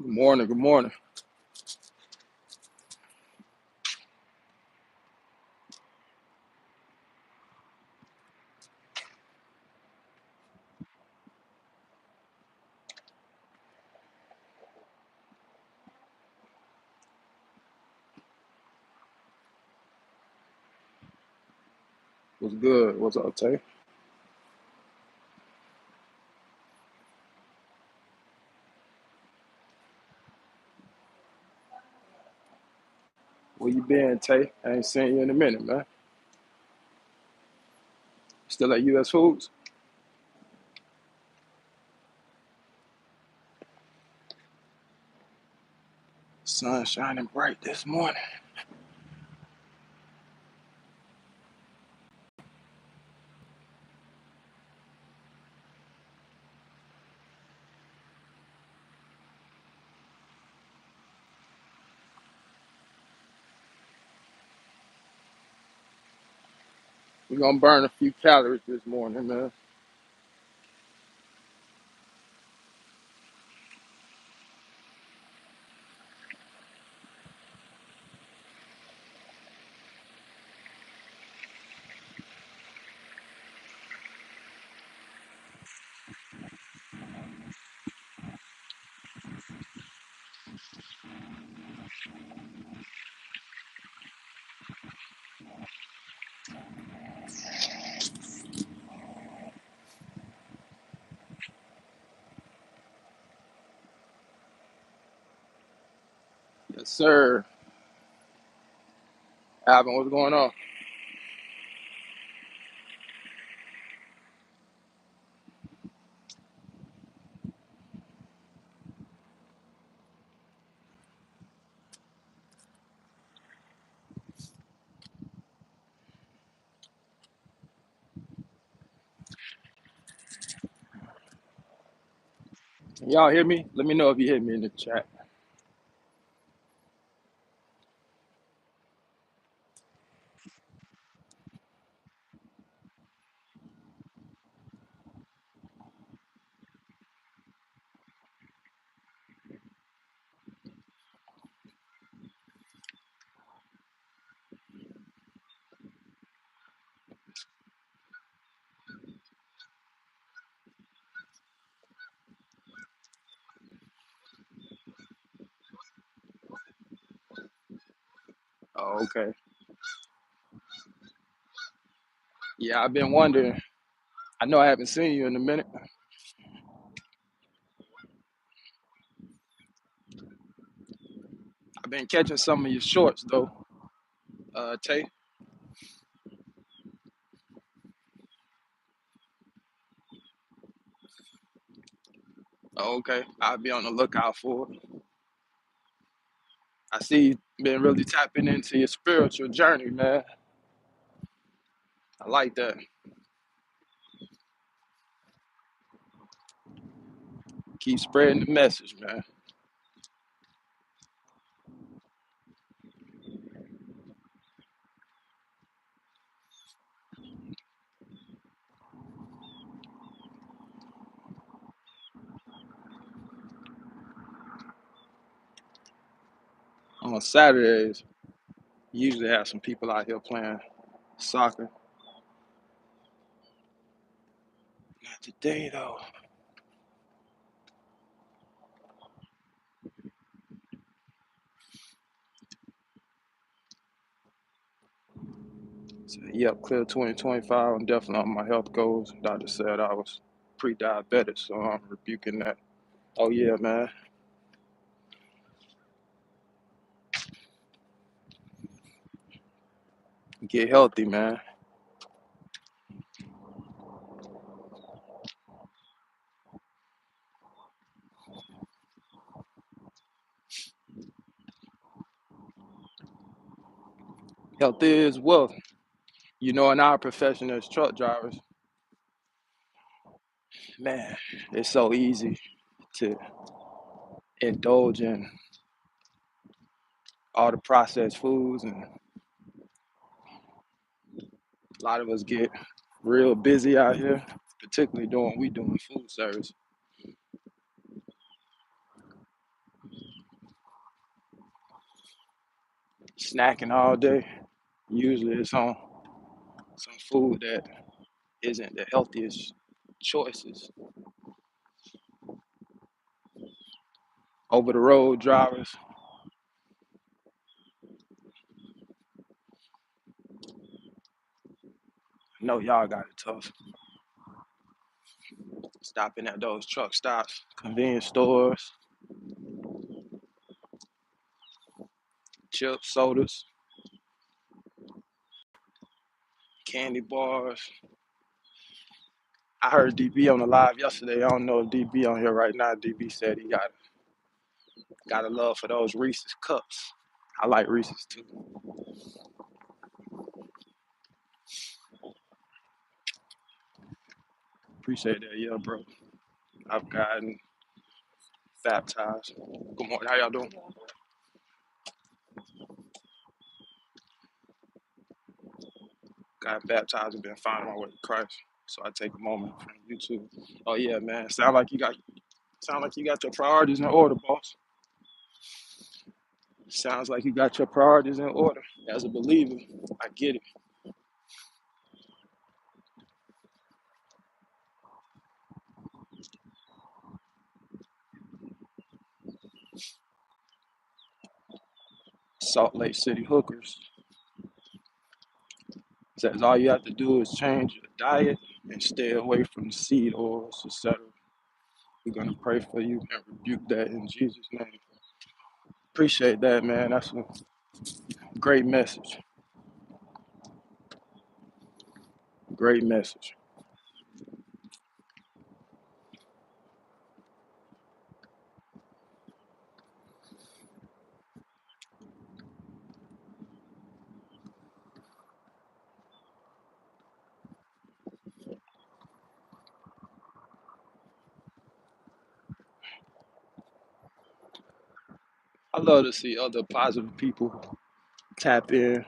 Good morning. Good morning. What's good? What's up, Tay? Where you been, Tay? I ain't seen you in a minute, man. Still at US Foods? Sun shining bright this morning. We're gonna burn a few calories this morning, man. Yes, sir. Alvin, what's going on? Y'all hear me? Let me know if you hear me in the chat. Oh, okay. Yeah, I've been wondering. I know I haven't seen you in a minute. I've been catching some of your shorts though, Tay. Oh, okay. I'll be on the lookout for it. I see you been really tapping into your spiritual journey, man. I like that. Keep spreading the message, man. On Saturdays, you usually have some people out here playing soccer. Not today, though. So, yep, clear 2025. I'm definitely on my health goals. Doctor said I was pre-diabetic, so I'm rebuking that. Oh, yeah, man. Get healthy, man. Health is wealth. You know, in our profession as truck drivers, man, it's so easy to indulge in all the processed foods, and a lot of us get real busy out here, particularly doing food service. snacking all day. Usually it's on some food that isn't the healthiest choices. Over the road drivers, I know y'all got it tough. Stopping at those truck stops, convenience stores, chips, sodas, candy bars. I heard DB on the live yesterday. I don't know if DB on here right now. DB said he got a love for those Reese's cups. I like Reese's too. Appreciate that, yeah, bro. I've gotten baptized. Good morning. How y'all doing? Got baptized and been finding my way to Christ. So I take a moment from YouTube. Oh yeah, man. Sound like you got your priorities in order, boss. Sounds like you got your priorities in order. As a believer, I get it. Salt Lake City hookers says all you have to do is change your diet and stay away from seed oils, etc. We're gonna pray for you and rebuke that in Jesus' name. Appreciate that, man. That's a great message. Great message. I love to see other positive people tap in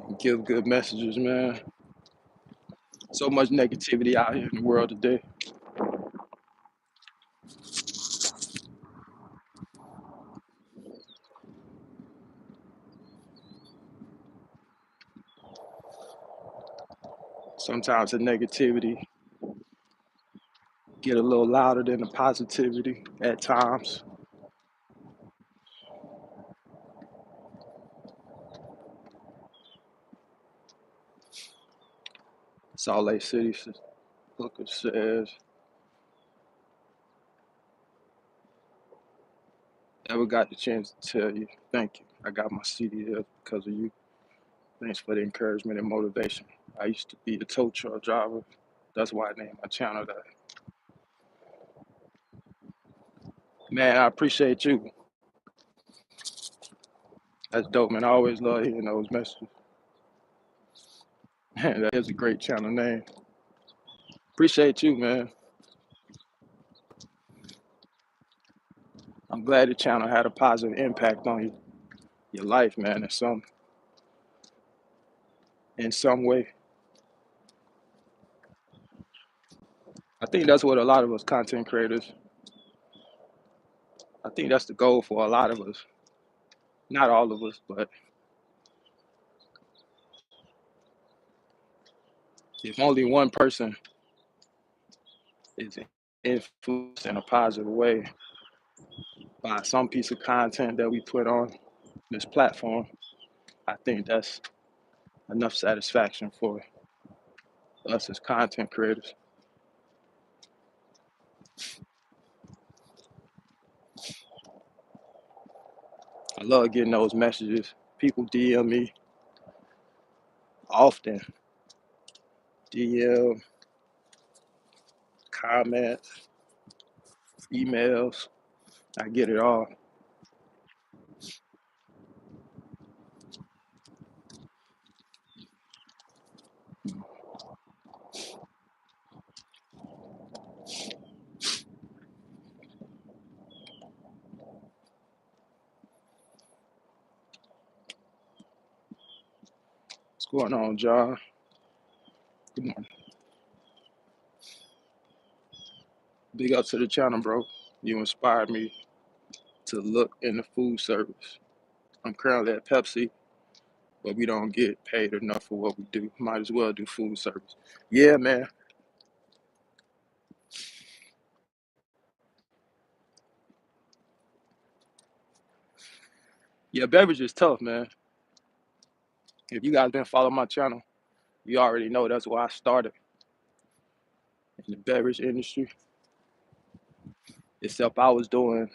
and give good messages, man. So much negativity out here in the world today. Sometimes the negativity get a little louder than the positivity at times. Salt Lake City Booker says, never got the chance to tell you thank you. I got my CDL because of you. Thanks for the encouragement and motivation. I used to be a tow truck driver. That's why I named my channel that. Man, I appreciate you. That's dope, man. I always love hearing those messages. Man, that is a great channel name. Appreciate you, man. I'm glad the channel had a positive impact on your life, man, in some way. I think that's what a lot of us content creators, I think that's the goal for a lot of us. Not all of us, but if only one person is influenced in a positive way by some piece of content that we put on this platform, I think that's enough satisfaction for us as content creators. I love getting those messages. People DM me often, DM, comments, emails. I get it all. What's going on, John? Good morning. Big up to the channel, bro. You inspired me to look into food service. I'm currently at Pepsi, but we don't get paid enough for what we do. Might as well do food service. Yeah, man. Yeah, beverage is tough, man. If you guys been following my channel, you already know that's where I started in the beverage industry. Except I was doing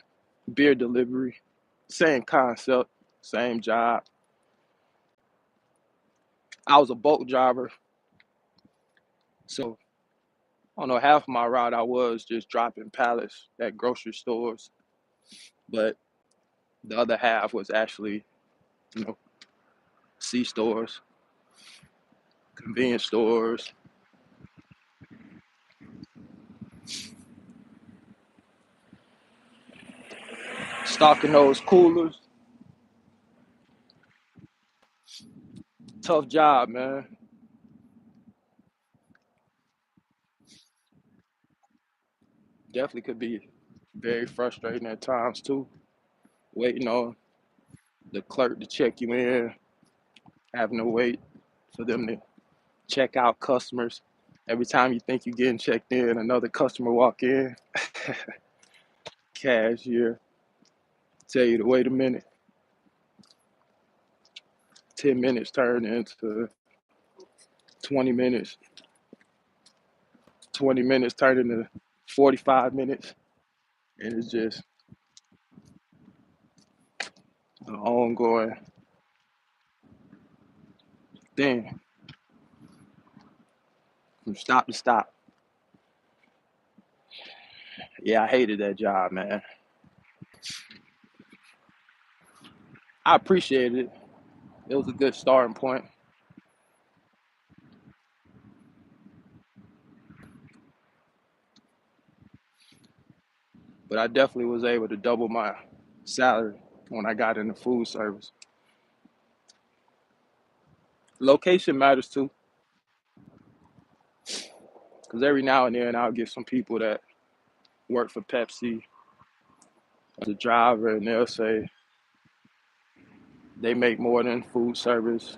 beer delivery, same concept, same job. I was a bulk driver, so I don't know, half my route I was just dropping pallets at grocery stores, but the other half was actually, you know, C stores, convenience stores, stocking those coolers. Tough job, man. Definitely could be very frustrating at times too. Waiting on the clerk to check you in, having to wait for them to check out customers. Every time you think you're getting checked in, another customer walk in, cashier, tell you to wait a minute. 10 minutes turn into 20 minutes. 20 minutes turn into 45 minutes. And it's just an ongoing thing from stop to stop. Yeah, I hated that job, man. I appreciated it. It was a good starting point, but I definitely was able to double my salary when I got into food service. Location matters too, because every now and then I'll get some people that work for Pepsi as a driver, and they'll say they make more than food service,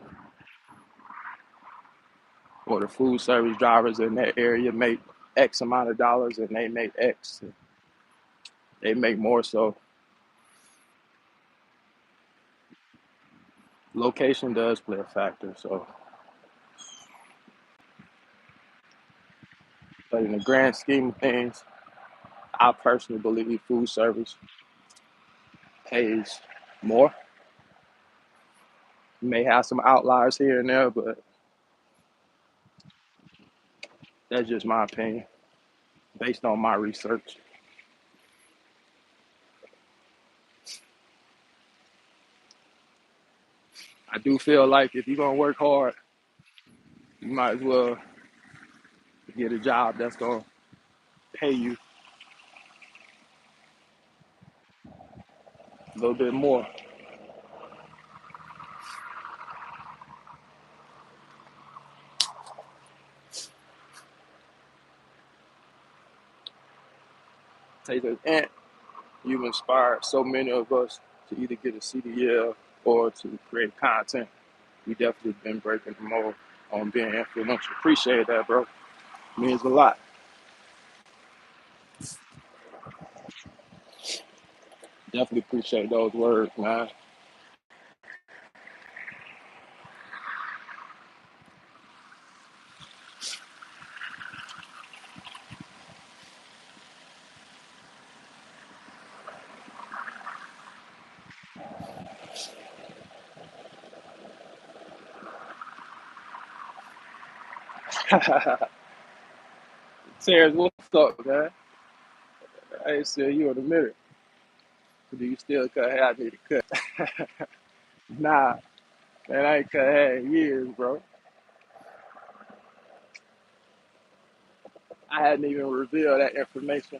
or the food service drivers in that area make X amount of dollars and they make X. They make more, so location does play a factor. So, but in the grand scheme of things, I personally believe food service pays more. You may have some outliers here and there, but that's just my opinion based on my research. I do feel like if you're gonna work hard, you might as well get a job that's gonna pay you a little bit more. Take an ant, you've inspired so many of us to either get a CDL or to create content. We definitely been breaking the mold on being influential. Appreciate that, bro. Means a lot. Definitely appreciate those words, man. Terrence, what's up, man? I ain't seen you in a minute. Do you still cut hair? I need to cut. Nah, man, I ain't cut hair in years, bro. I hadn't even revealed that information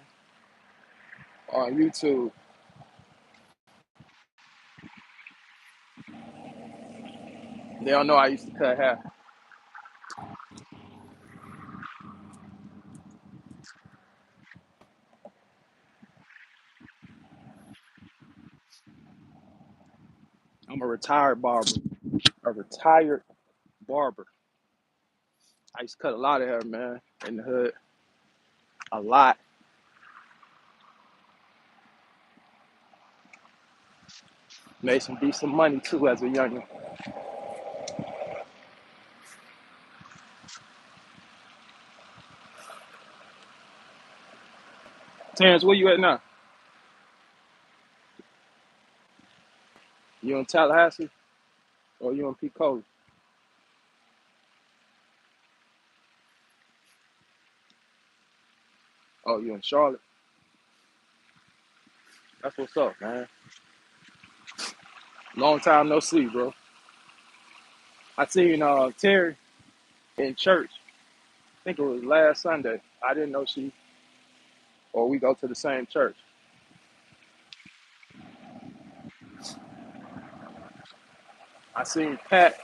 on YouTube. They don't know I used to cut hair. I'm a retired barber. A retired barber. I used to cut a lot of hair, man, in the hood. A lot. Made some decent money too as a youngin'. Terrence, where you at now? You in Tallahassee or you in Picola? Oh, you in Charlotte? That's what's up, man. Long time no see, bro. I seen Terry in church. I think it was last Sunday. I didn't know she or we go to the same church. I seen Pat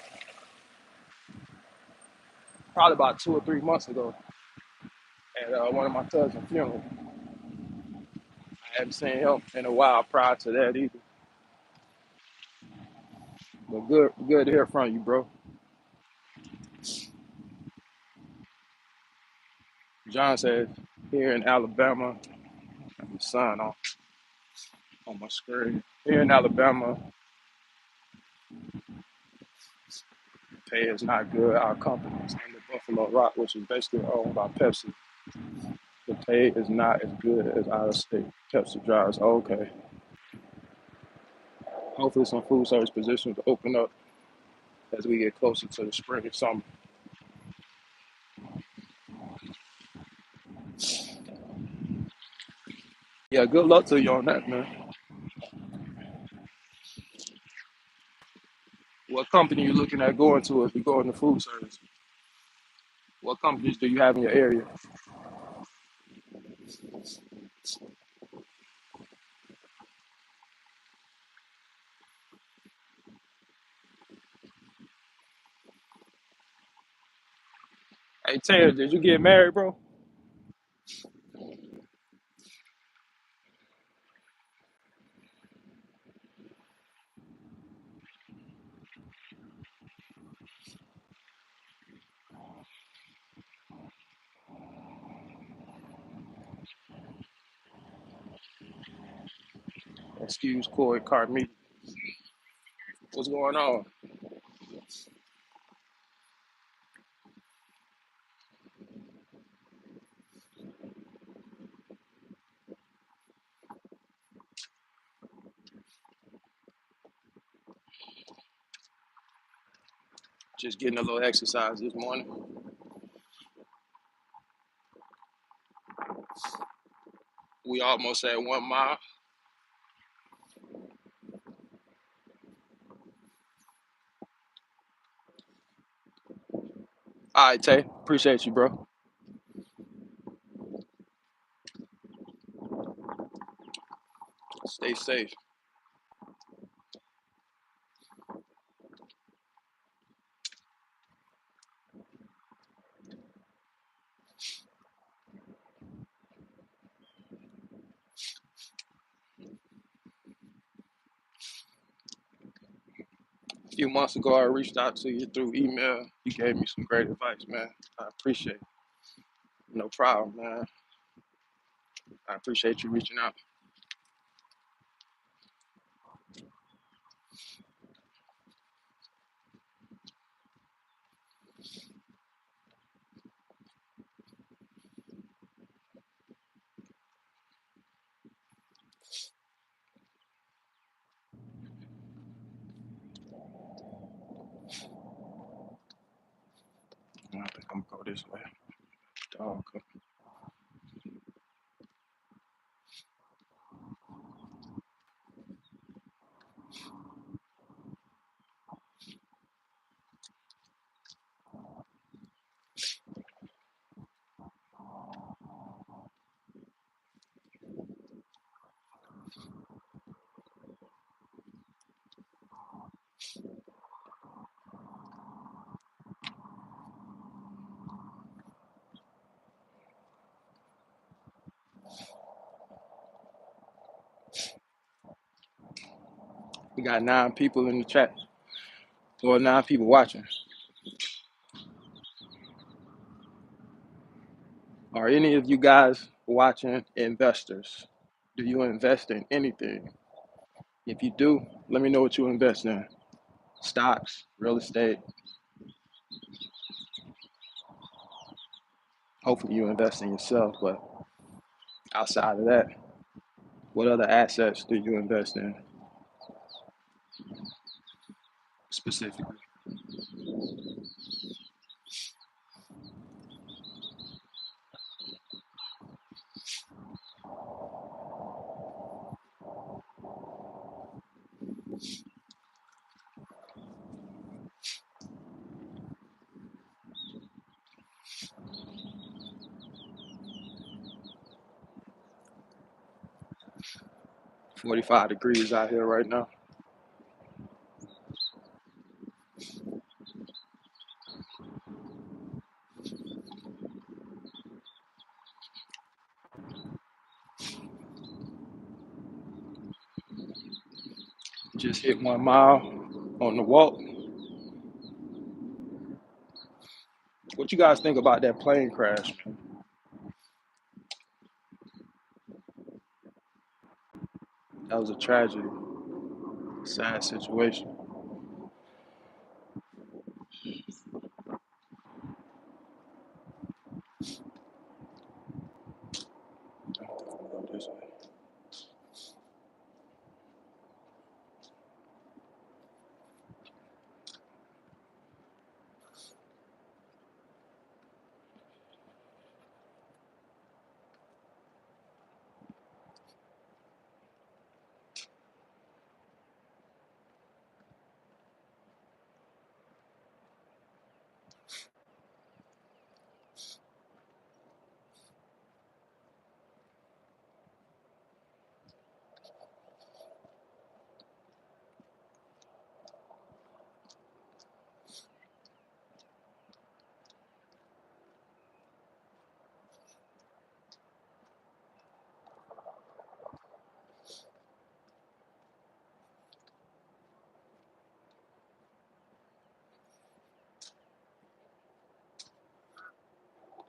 probably about 2 or 3 months ago at one of my cousin's funeral. I hadn't seen him in a while prior to that either. But good to hear from you, bro. John says here in Alabama, the sun on my screen. Here in Alabama, pay is not good. Our company is under Buffalo Rock, which is basically owned by Pepsi. The pay is not as good as out of state. Pepsi drives. Okay. Hopefully, some food service positions will open up as we get closer to the spring and summer. Yeah, good luck to you on that, man. What company you looking at going to if you go into food service? What companies do you have in your area? Hey, Taylor, did you get married, bro? Excuse Corey Carmody. What's going on? Just getting a little exercise this morning. We almost at 1 mile. All right, Tay. Appreciate you, bro. Stay safe. A few months ago, I reached out to you through email. You gave me some great advice, man. I appreciate it. No problem, man. I appreciate you reaching out. I think I'm gonna go this way. Dog. We got 9 people in the chat, or 9 people watching. Are any of you guys watching investors? Do you invest in anything? If you do, let me know what you invest in. Stocks, real estate. Hopefully you invest in yourself, but outside of that, what other assets do you invest in specifically? 45 degrees out here right now. Just hit 1 mile on the walk. What you guys think about that plane crash, man? That was a tragedy, sad situation. Go this way.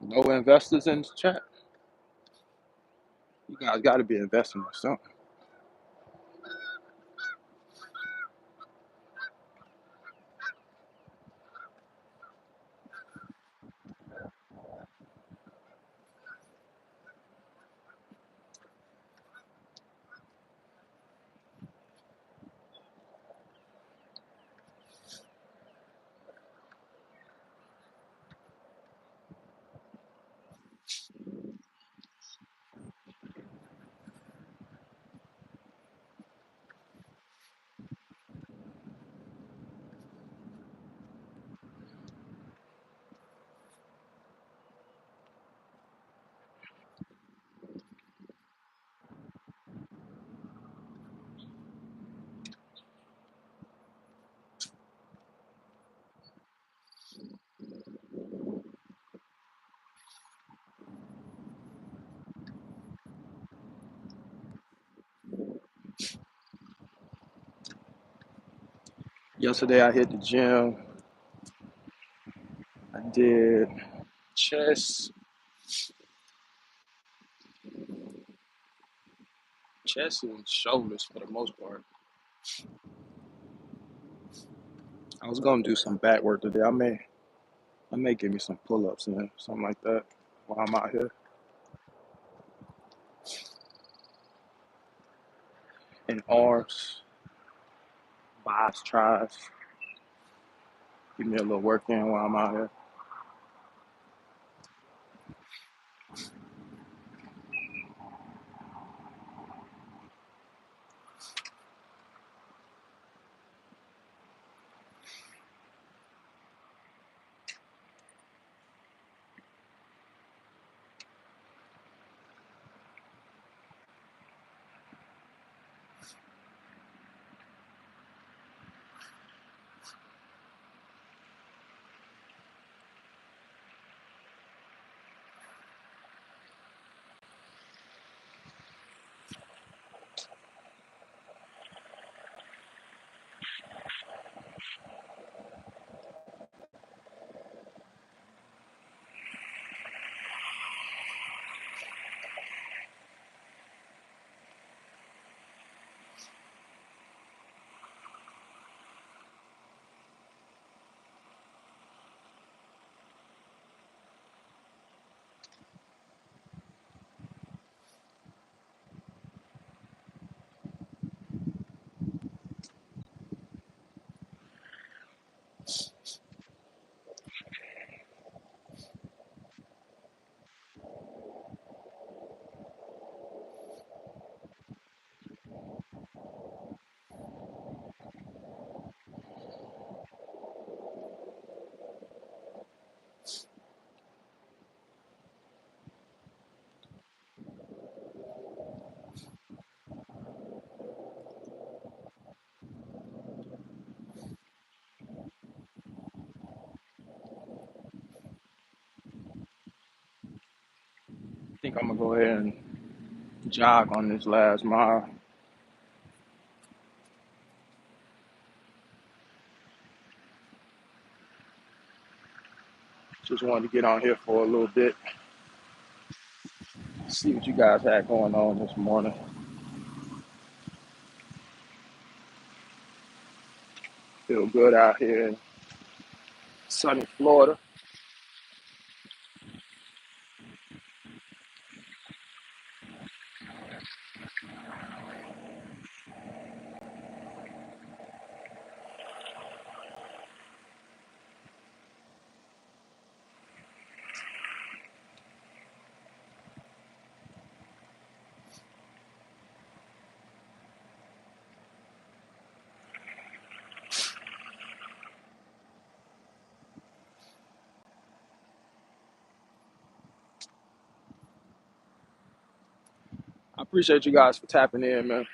No investors in the chat. You guys got to be investing in something. Yesterday I hit the gym. I did chest, chest and shoulders for the most part. I was gonna do some back work today. I may give me some pull-ups and something like that while I'm out here. And arms, biceps, tries. Give me a little work in while I'm out here. think I'm gonna go ahead and jog on this last mile. Just wanted to get on here for a little bit, see what you guys had going on this morning. Feel good out here in sunny Florida. I appreciate you guys for tapping in, man.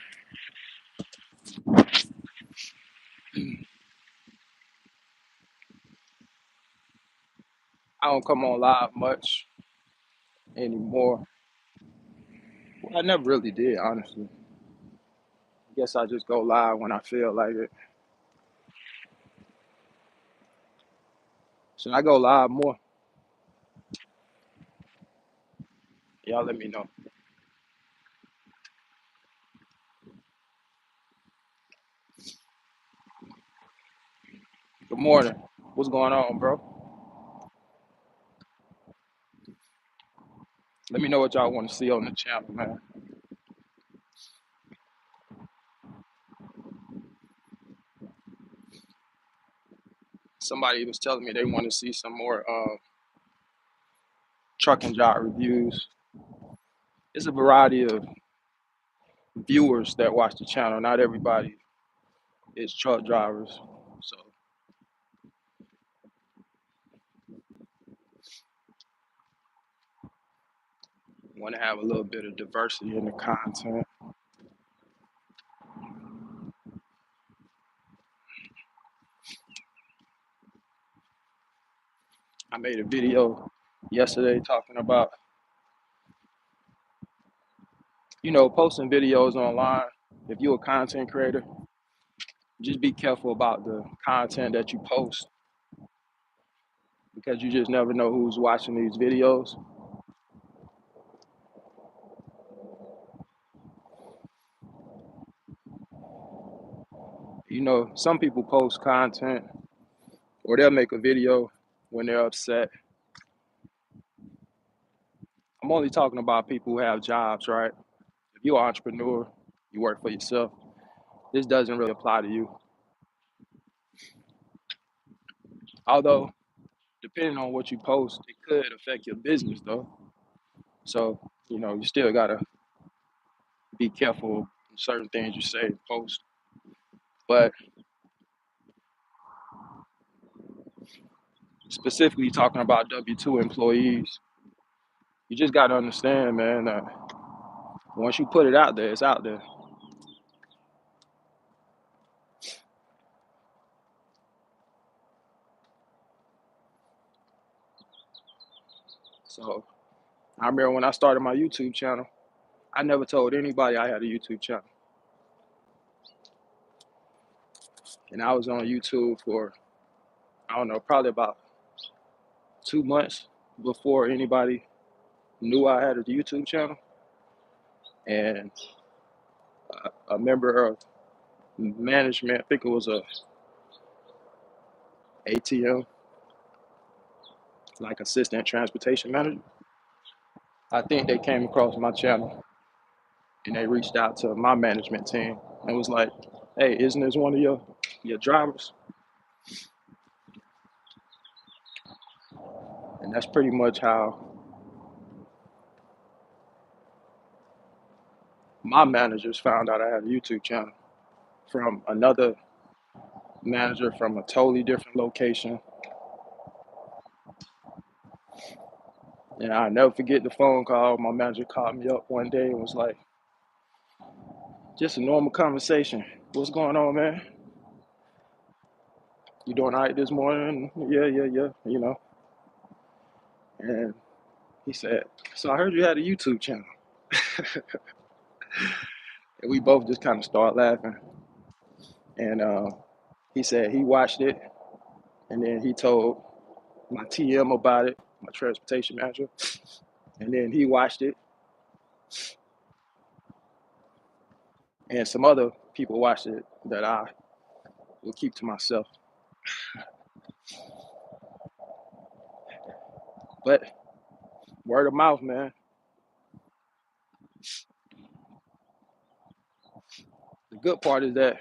I don't come on live much anymore. Well, I never really did, honestly. I guess I just go live when I feel like it. Should I go live more? Y'all let me know. Good morning. What's going on, bro? Let me know what y'all want to see on the channel, man. Somebody was telling me they want to see some more truck and job reviews. It's a variety of viewers that watch the channel. Not everybody is truck drivers. So want to have a little bit of diversity in the content. I made a video yesterday talking about, posting videos online. If you're a content creator, just be careful about the content that you post because you just never know who's watching these videos. Some people post content or they'll make a video when they're upset. I'm only talking about people who have jobs, right? If you're an entrepreneur, you work for yourself, this doesn't really apply to you. Although, depending on what you post, it could affect your business though. So, you still gotta be careful of certain things you say and post. But specifically talking about W-2 employees, you just gotta understand, man, that once you put it out there, it's out there. So I remember when I started my YouTube channel, I never told anybody I had a YouTube channel. And I was on YouTube for, I don't know, probably about 2 months before anybody knew I had a YouTube channel. And a member of management, I think it was a ATM, like assistant transportation manager. I think they came across my channel and they reached out to my management team and was like, "Hey, isn't this one of your drivers?" And that's pretty much how my managers found out I had a YouTube channel, from another manager from a totally different location. And I'll never forget the phone call. My manager called me up one day and was like, "Just a normal conversation. What's going on, man? You doing all right this morning?" Yeah, yeah, yeah, And He said, "So I heard you had a YouTube channel." And we both just kind of started laughing. And he said he watched it, and then he told my TM about it, my transportation manager, and then he watched it, and some other people watched it that I will keep to myself. But word of mouth, man. The good part is that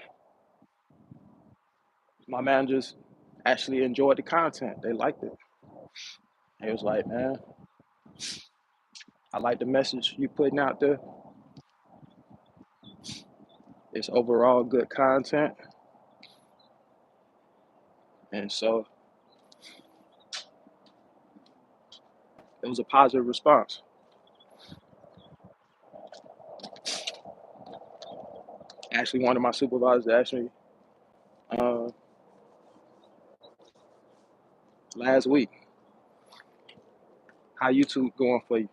my managers actually enjoyed the content. They liked it. It was like, man, I like the message you putting out there. It's overall good content. And so it was a positive response. Actually, one of my supervisors asked me uh, last week, how YouTube going for you?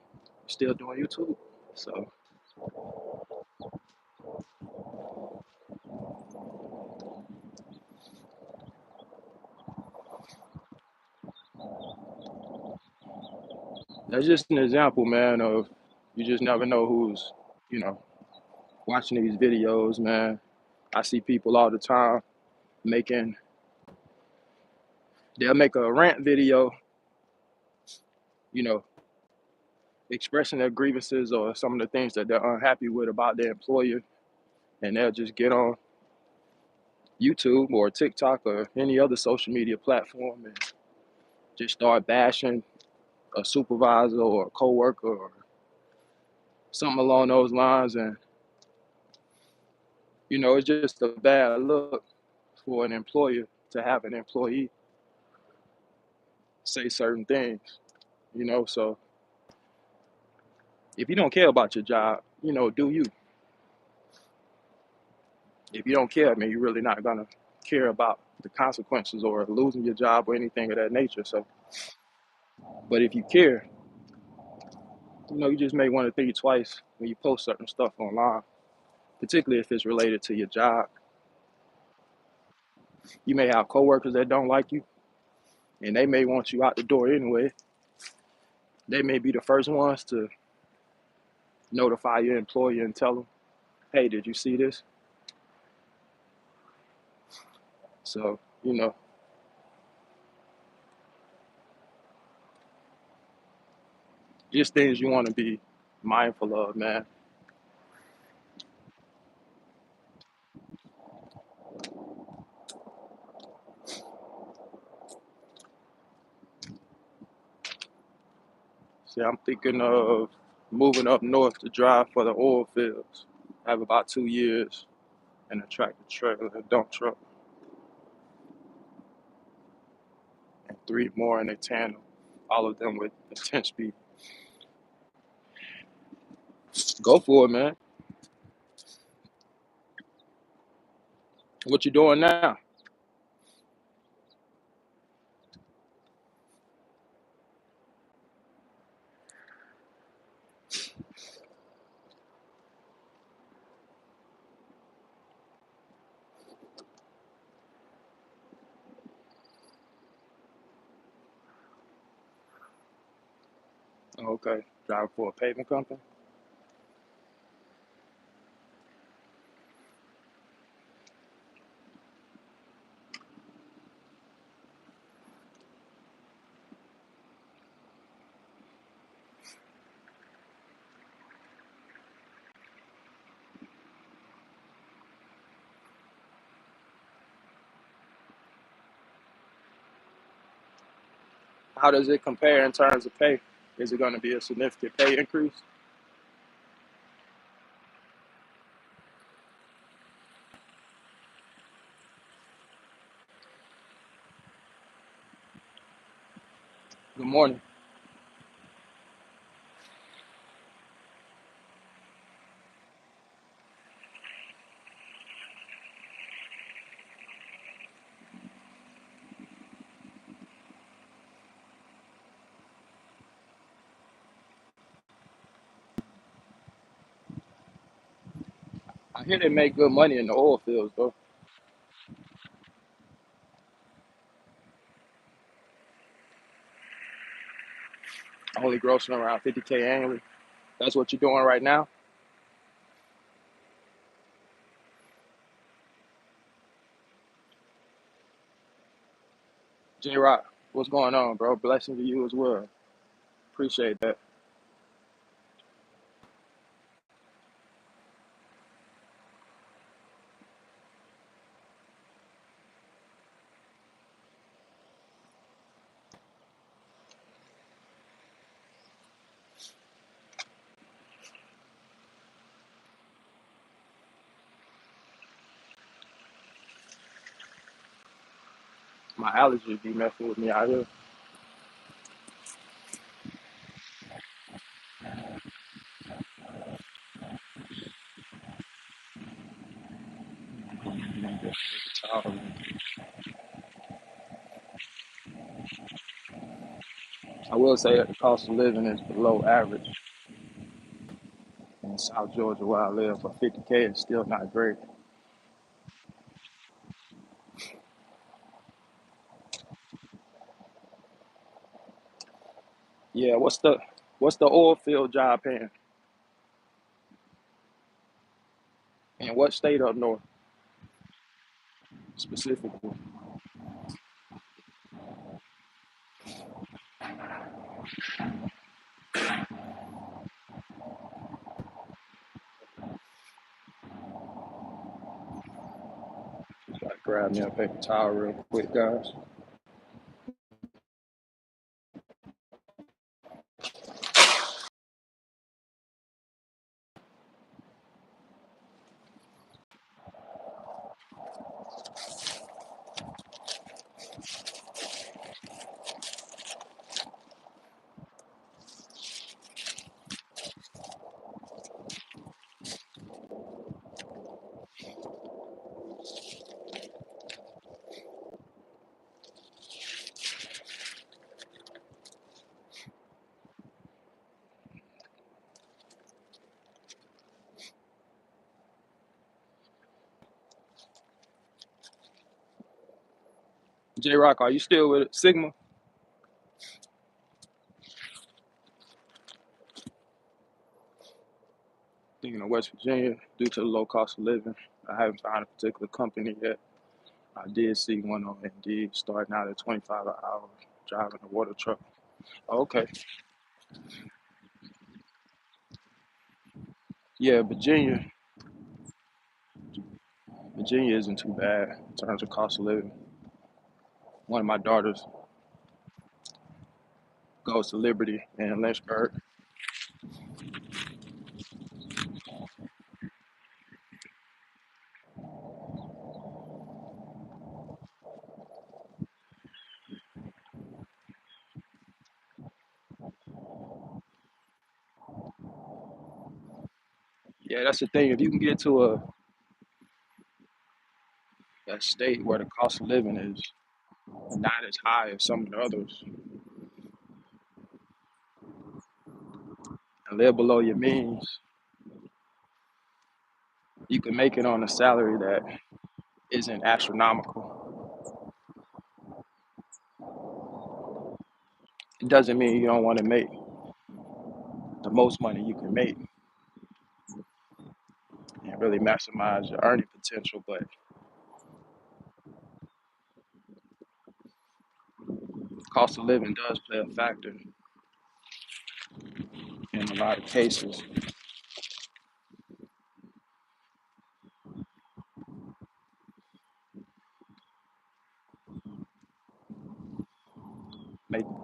Still doing YouTube? So that's just an example, man, of you just never know who's, you know, watching these videos, man. I see people all the time making, they'll make a rant video, you know, expressing their grievances or some of the things that they're unhappy with about their employer, and they'll just get on YouTube or TikTok or any other social media platform and just start bashing a supervisor or a coworker or something along those lines. And it's just a bad look for an employer to have an employee say certain things. So if you don't care about your job, do you? If you don't care, I mean, you're really not gonna care about the consequences or losing your job or anything of that nature. So, but if you care, you just may want to think twice when you post certain stuff online, particularly if it's related to your job. You may have coworkers that don't like you, and they may want you out the door anyway. They may be the first ones to notify your employer and tell them, "Hey, did you see this?" So, just things you want to be mindful of, man. See, I'm thinking of moving up north to drive for the oil fields. I have about 2 years in a tractor trailer, a dump truck, and 3 more in a tandem, all of them with a 10 speed. Go for it, man. What you doing now? Okay, driving for a paving company. How does it compare in terms of pay? Is it going to be a significant pay increase? Good morning. I hear they make good money in the oil fields though. Only grossing around 50K annually. That's what you're doing right now. J Rock, what's going on, bro? Blessing to you as well. Appreciate that. My allergies be messing with me out here. I will say that the cost of living is below average in South Georgia where I live. For 50K, it's still not great. Yeah, what's the oil field job paying? And what state up north specifically? Gotta grab me a paper towel real quick, guys. J Rock, are you still with Sigma? Thinking of West Virginia due to the low cost of living. I haven't found a particular company yet. I did see one on Indeed starting out at 25 an hour driving a water truck. Okay. Yeah, Virginia isn't too bad in terms of cost of living. One of my daughters goes to Liberty in Lynchburg. Yeah, that's the thing. If you can get to a state where the cost of living is not as high as some of the others and live below your means, you can make it on a salary that isn't astronomical. It doesn't mean you don't want to make the most money you can make and really maximize your earning potential, but cost of living does play a factor in a lot of cases.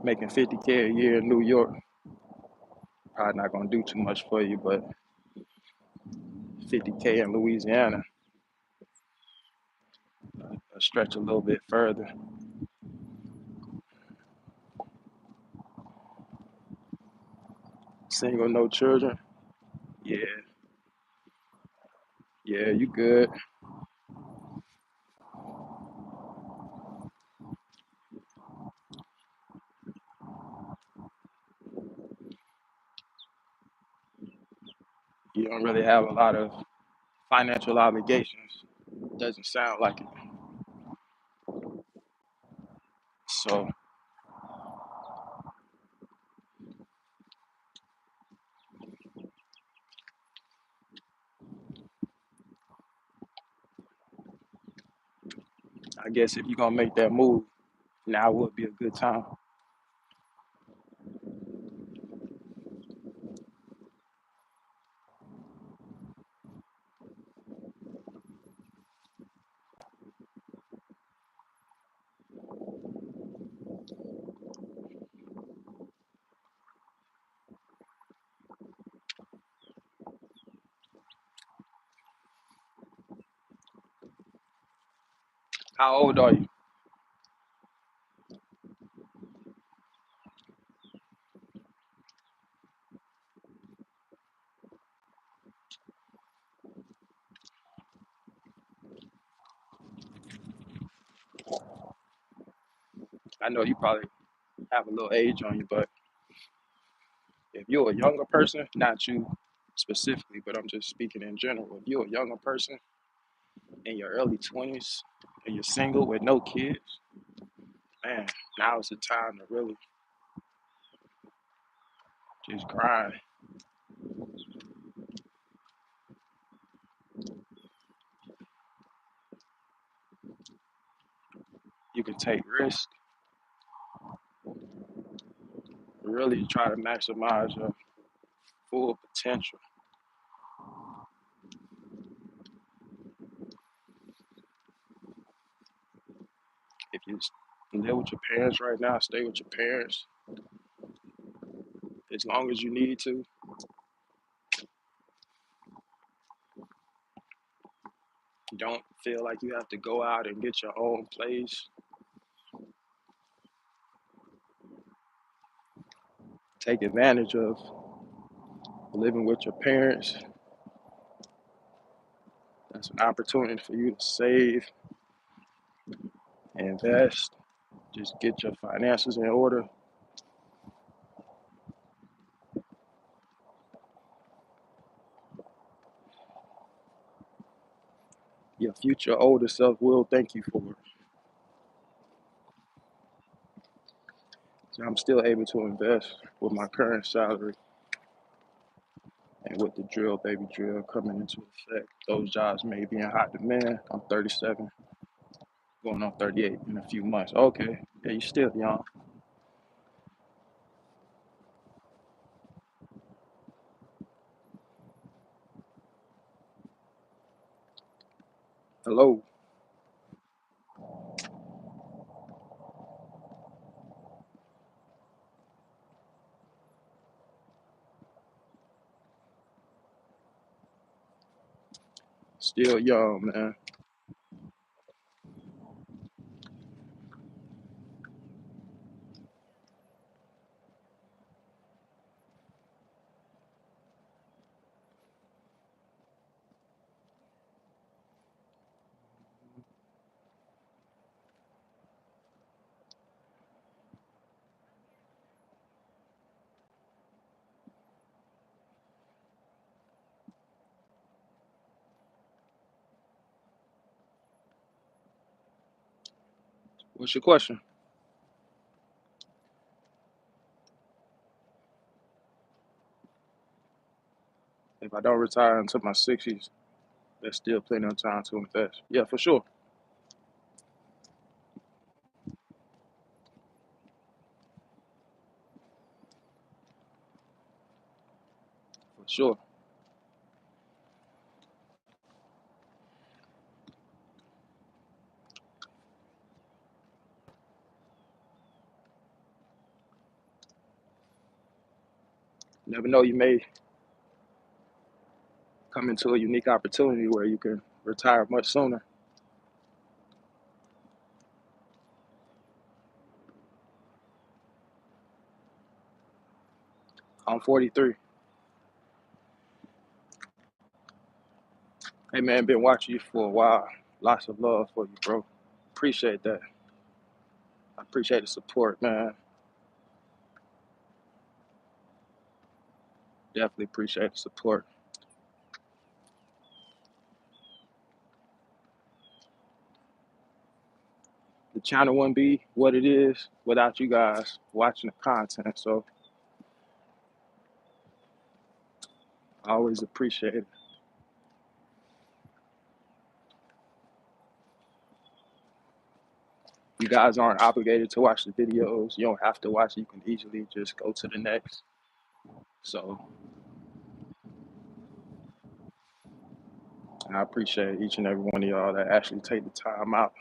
Making 50K a year in New York probably not gonna do too much for you, but 50K in Louisiana stretch a little bit further. Single, no children. Yeah, yeah, you good. You don't really have a lot of financial obligations. Doesn't sound like it. So I guess if you're gonna make that move, now would be a good time. How old are you? I know you probably have a little age on you, but if you're a younger person, not you specifically, but I'm just speaking in general. If you're a younger person in your early 20s and you're single with no kids, man, now is the time to really just grind. You can take risks, really try to maximize your full potential. If you live with your parents right now, stay with your parents as long as you need to. Don't feel like you have to go out and get your own place. Take advantage of living with your parents. That's an opportunity for you to save, invest, just get your finances in order. Your future older self will thank you for it. So I'm still able to invest with my current salary and with the drill, baby drill coming into effect. Those jobs may be in hot demand. I'm 37, going on 38 in a few months. Okay, yeah, you're still young. Hello, still young, man. What's your question? If I don't retire until my 60s, there's still plenty of time to invest. Yeah, for sure, for sure. Never know, you may come into a unique opportunity where you can retire much sooner. I'm 43. Hey man, been watching you for a while. Lots of love for you, bro. Appreciate that. I appreciate the support, man. Definitely appreciate the support. the channel wouldn't be what it is without you guys watching the content. So I always appreciate it. You guys aren't obligated to watch the videos. You don't have to watch it. You can easily just go to the next. So I appreciate each and every one of y'all that actually take the time out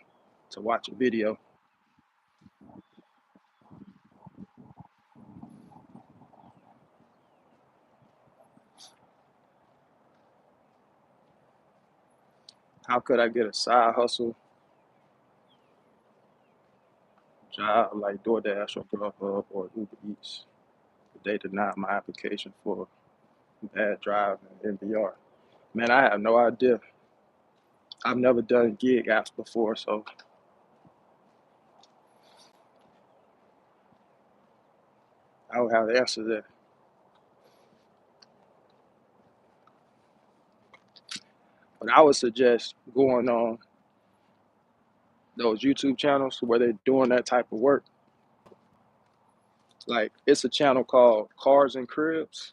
to watch a video. How could I get a side hustle job like DoorDash or Grubhub or Uber Eats? They denied my application for bad drive and NVR. Man, I have no idea. I've never done gig apps before, so I don't have the answer to that. But I would suggest going on those YouTube channels where they're doing that type of work. Like it's a channel called Cars and Cribs.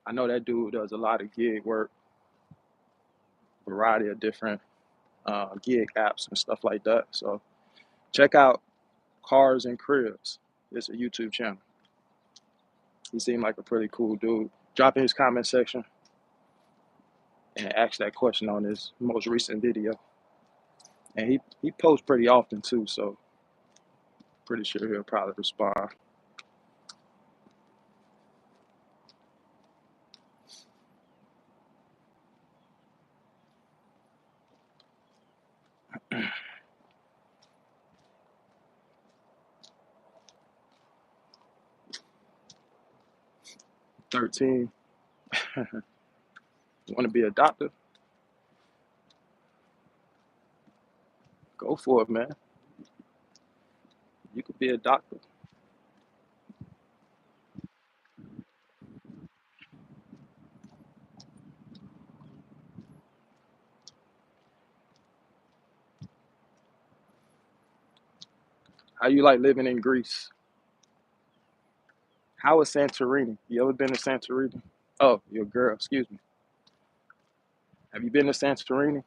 I know that dude does a lot of gig work, variety of different gig apps and stuff like that. So check out Cars and Cribs. It's a YouTube channel. He seemed like a pretty cool dude. Drop in his comment section and ask that question on his most recent video. And he posts pretty often too, so pretty sure he'll probably respond. $13. Want to be a doctor? Go for it, man. You could be a doctor. How you like living in Greece? How is Santorini? You ever been to Santorini? Oh, your girl, excuse me. Have you been to Santorini?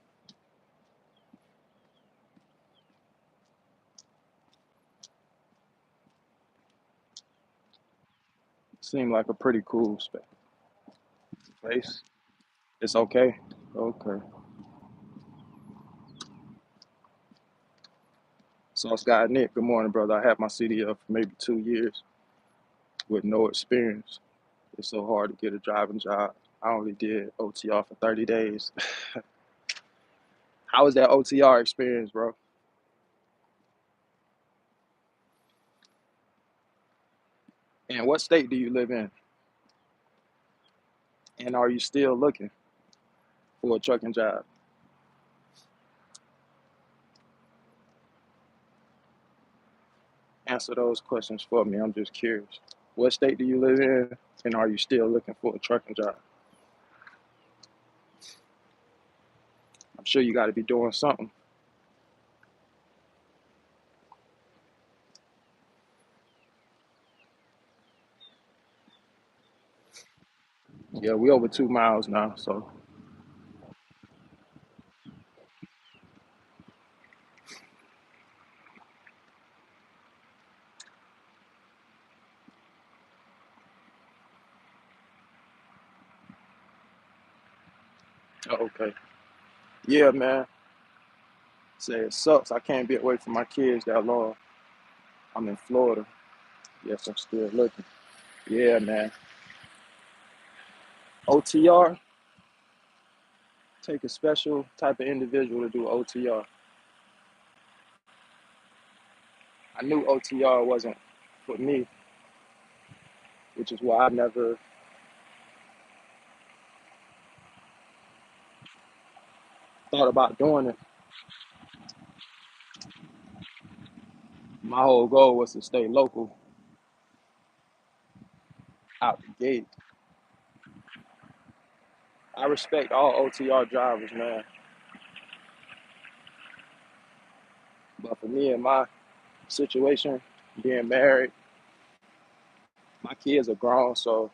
Seemed like a pretty cool place. It's okay. Okay. Sauce Guy Nick, good morning, brother. I had my CDL for maybe 2 years with no experience. It's so hard to get a driving job. I only did OTR for 30 days. How was that OTR experience, bro? And what state do you live in? And are you still looking for a trucking job? Answer those questions for me. I'm just curious. What state do you live in? And are you still looking for a trucking job? I'm sure you got to be doing something. Yeah, we over 2 miles now, so okay. Yeah, man. Say it sucks. I can't be away from my kids that long. I'm in Florida. Yes, I'm still looking. Yeah, man. OTR, take a special type of individual to do OTR. I knew OTR wasn't for me, which is why I never thought about doing it. My whole goal was to stay local out the gate. I respect all OTR drivers, man. But for me and my situation, being married, my kids are grown, so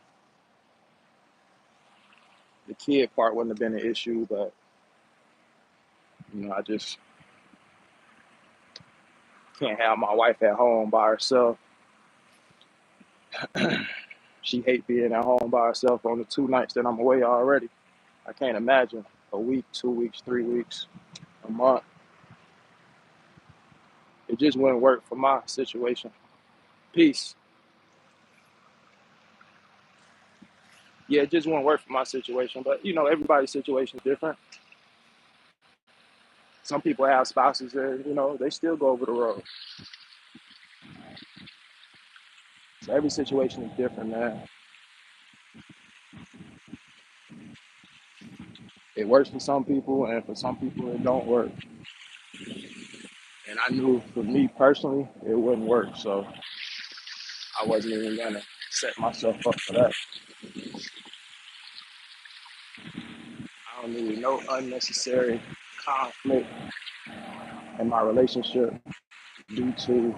the kid part wouldn't have been an issue. But I just can't have my wife at home by herself. She hate being at home by herself on the 2 nights that I'm away already. I can't imagine a week, 2 weeks, 3 weeks, a month. It just wouldn't work for my situation. Peace. Yeah, it just wouldn't work for my situation. But everybody's situation is different. Some people have spouses and they still go over the road. So every situation is different, man. It works for some people, and for some people it don't work. And I knew for me personally, it wouldn't work. So I wasn't even gonna set myself up for that. I don't need no unnecessary conflict in my relationship due to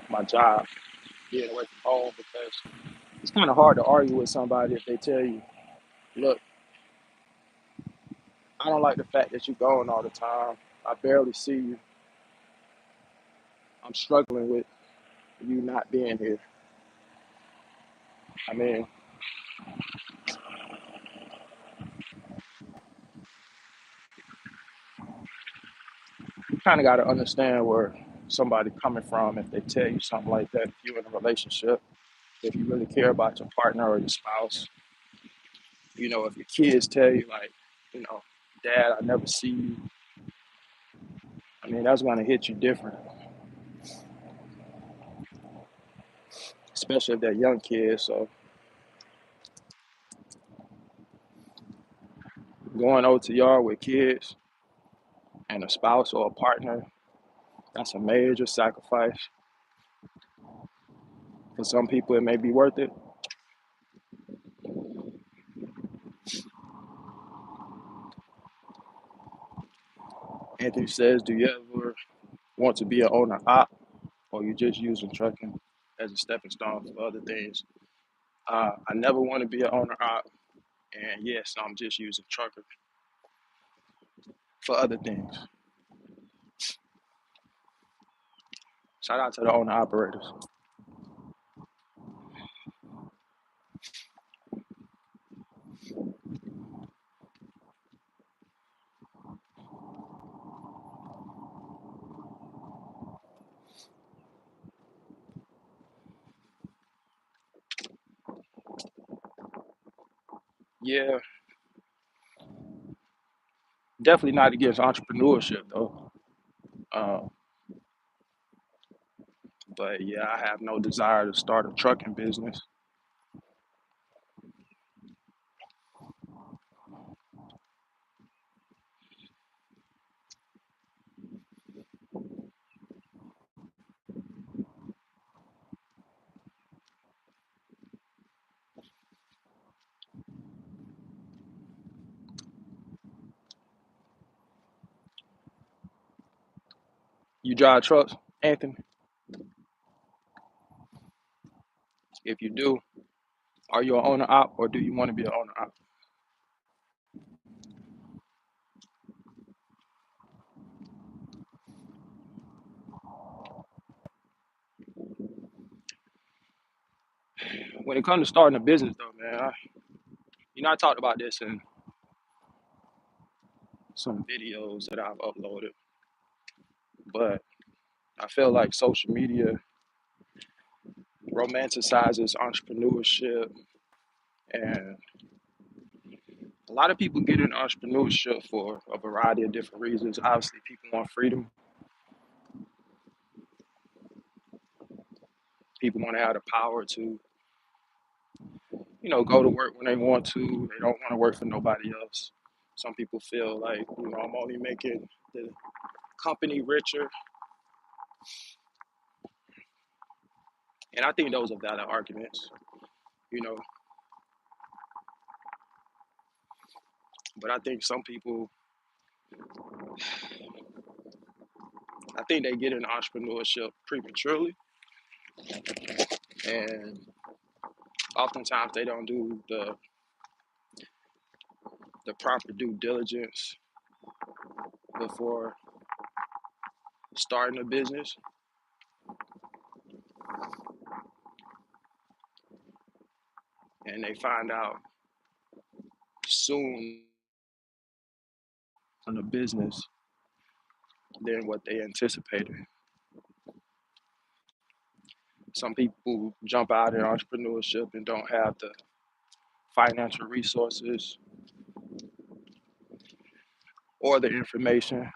my job, being away from home, because it's kind of hard to argue with somebody if they tell you, look, I don't like the fact that you're gone all the time. I barely see you. I'm struggling with you not being here. I mean, you kind of got to understand where somebody coming from if they tell you something like that. If you're in a relationship, if you really care about your partner or your spouse, if your kids tell you like, you know, Dad, I never see you. I mean, that's going to hit you different, especially if they're young kids. So going OTR with kids and a spouse or a partner, that's a major sacrifice. For some people, it may be worth it. Anthony says, do you ever want to be an owner op, or you just using trucking as a stepping stone for other things? I never want to be an owner op, and yes, I'm just using trucker for other things. Shout out to the owner operators. Yeah, definitely not against entrepreneurship though. Um, but yeah, I have no desire to start a trucking business. You drive trucks, Anthony? If you do, are you an owner op, or do you want to be an owner op? When it comes to starting a business, though, man, I talked about this in some videos that I've uploaded, but I feel like social media romanticizes entrepreneurship, and a lot of people get into entrepreneurship for a variety of different reasons. Obviously, people want freedom. People want to have the power to, go to work when they want to. They don't want to work for nobody else. Some people feel like, I'm only making the company richer. And I think those are valid arguments, you know. But I think some people I think they get into entrepreneurship prematurely, and oftentimes they don't do the proper due diligence before starting a business, and they find out soon in the business than what they anticipated. Some people jump out in entrepreneurship and don't have the financial resources or the information.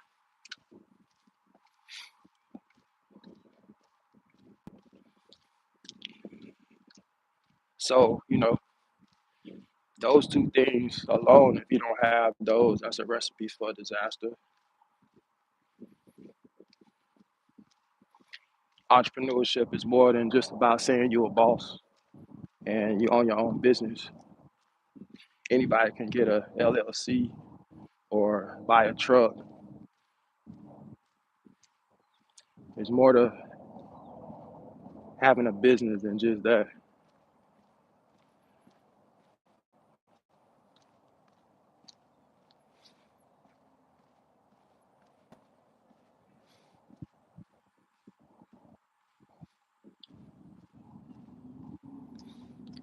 So, those two things alone, if you don't have those, that's a recipe for disaster. Entrepreneurship is more than just about saying you're a boss and you own your own business. Anybody can get a LLC or buy a truck. There's more to having a business than just that.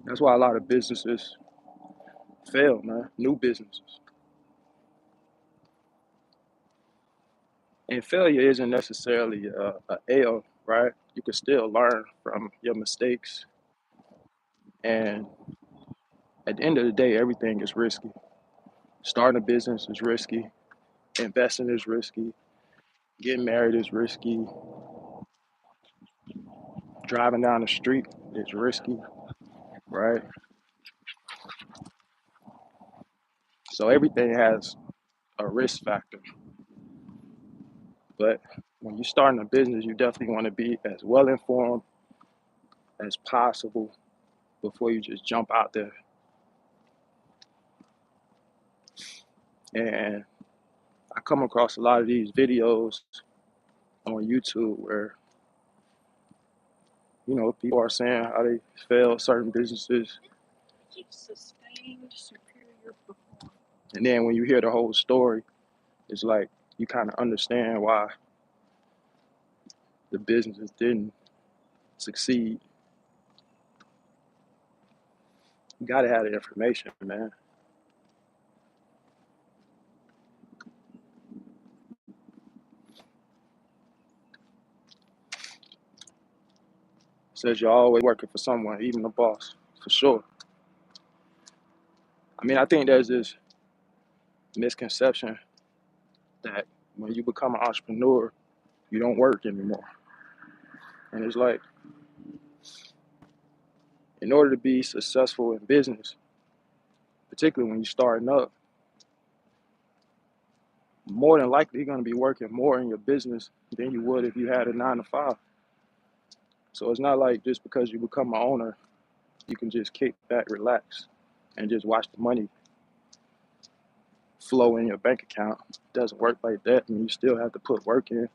That's why a lot of businesses fail, man. New businesses. And failure isn't necessarily a L, right? You can still learn from your mistakes. And at the end of the day, everything is risky. Starting a business is risky. Investing is risky. Getting married is risky. Driving down the street is risky, right? So everything has a risk factor. But when you're starting a business, you definitely want to be as well informed as possible before you just jump out there. And I come across a lot of these videos on YouTube where, people are saying how they failed certain businesses. And then when you hear the whole story, it's like you kind of understand why the businesses didn't succeed. You got to have the information, man. Says you're always working for someone, even the boss, for sure. I mean, I think there's this misconception that when you become an entrepreneur, you don't work anymore. And it's like, in order to be successful in business, particularly when you're starting up, more than likely you're going to be working more in your business than you would if you had a 9 to 5. So it's not like just because you become an owner, you can just kick back, relax, and just watch the money flow in your bank account. It doesn't work like that, and you still have to put work in.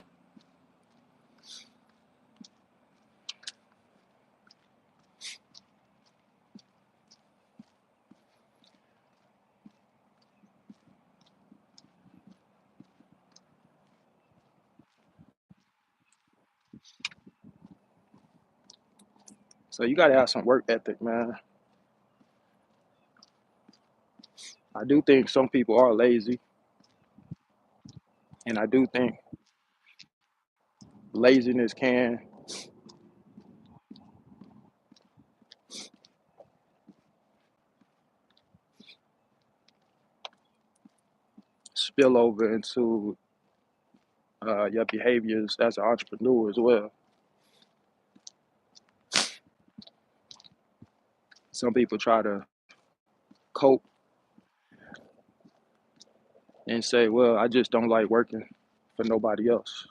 So you got to have some work ethic, man. I do think some people are lazy, and I do think laziness can spill over into your behaviors as an entrepreneur as well. Some people try to cope and say, well, I just don't like working for nobody else.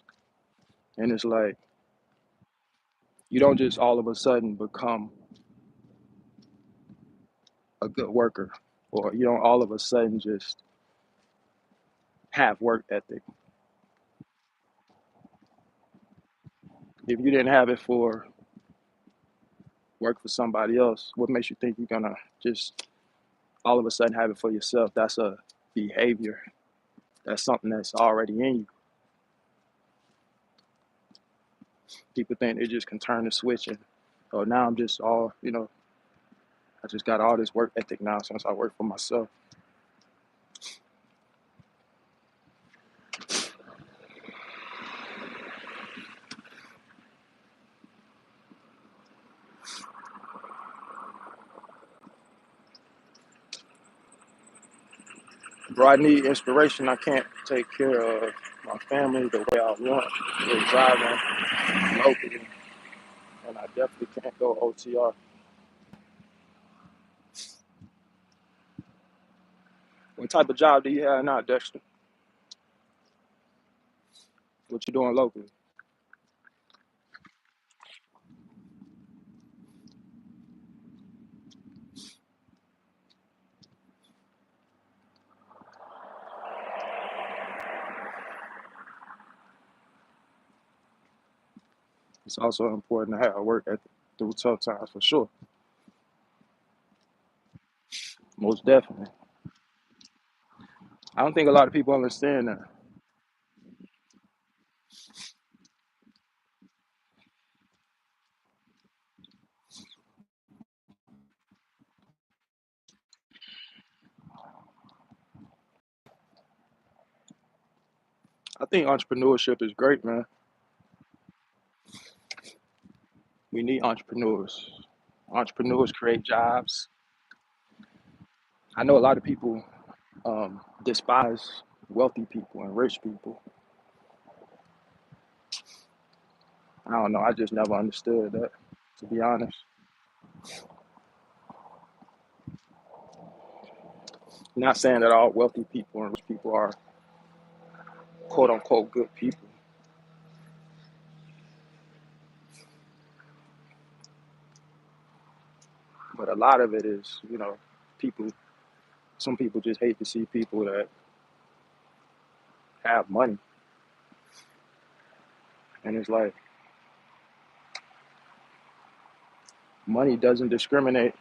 And it's like, you don't just all of a sudden become a good worker, or you don't all of a sudden just have work ethic. If you didn't have it for work for somebody else, what makes you think you're gonna just all of a sudden have it for yourself? That's a behavior. That's something that's already in you. People think they just can turn the switch and, oh, now I'm just all, I just got all this work ethic now since I work for myself. Bro, I need inspiration. I can't take care of my family the way I want with driving locally, and I definitely can't go OTR. What type of job do you have now, Dexter? What you doing locally? It's also important to have work ethic through tough times for sure. Most definitely. I don't think a lot of people understand that. I think entrepreneurship is great, man. We need entrepreneurs. Entrepreneurs create jobs. I know a lot of people despise wealthy people and rich people. I don't know. I just never understood that, to be honest. Not saying that all wealthy people and rich people are quote unquote good people, but a lot of it is, people. Some people just hate to see people that have money, and it's like money doesn't discriminate.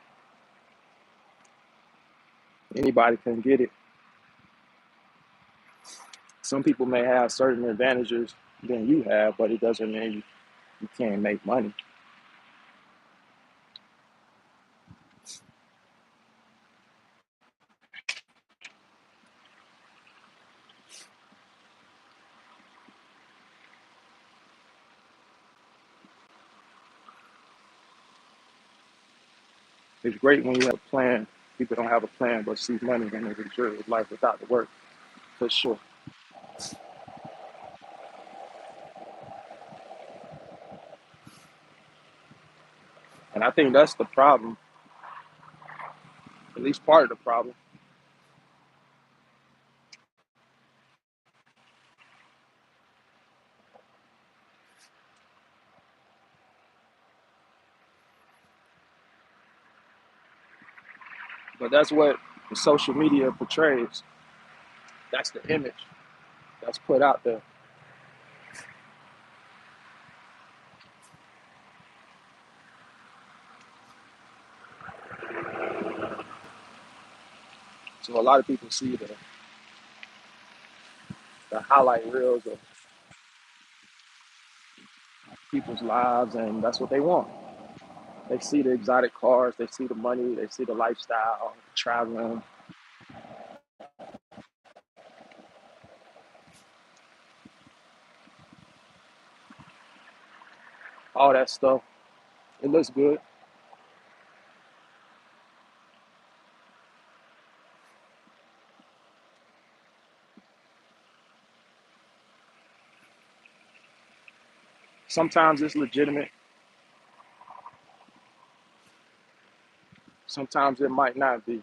Anybody can get it. Some people may have certain advantages than you have, but it doesn't mean you can't make money. It's great when you have a plan. People don't have a plan but see money and they enjoy life without the work, for sure. And I think that's the problem, at least part of the problem. But that's what the social media portrays. That's the image that's put out there. So a lot of people see the highlight reels of people's lives, and that's what they want. They see the exotic cars, they see the money, they see the lifestyle, traveling, all that stuff. It looks good. Sometimes it's legitimate, sometimes it might not be.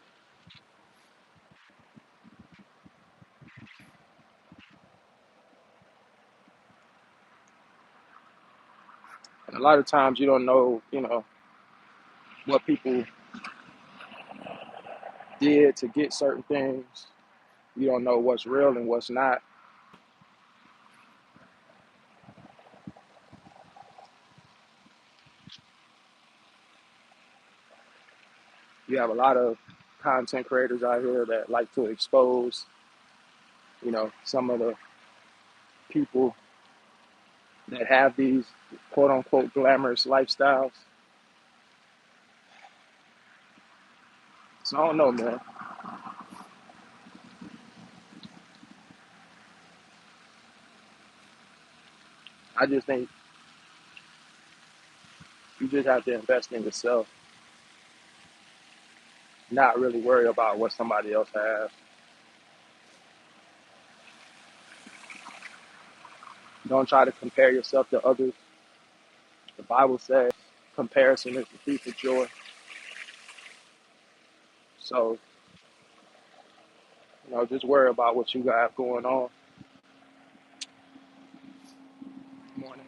And a lot of times you don't know, what people did to get certain things. You don't know what's real and what's not. You have a lot of content creators out here that like to expose, some of the people that have these quote unquote glamorous lifestyles. So I don't know, man. I just think you just have to invest in yourself, not really worry about what somebody else has. Don't try to compare yourself to others. The Bible says comparison is the thief of joy. So, just worry about what you got going on. Morning.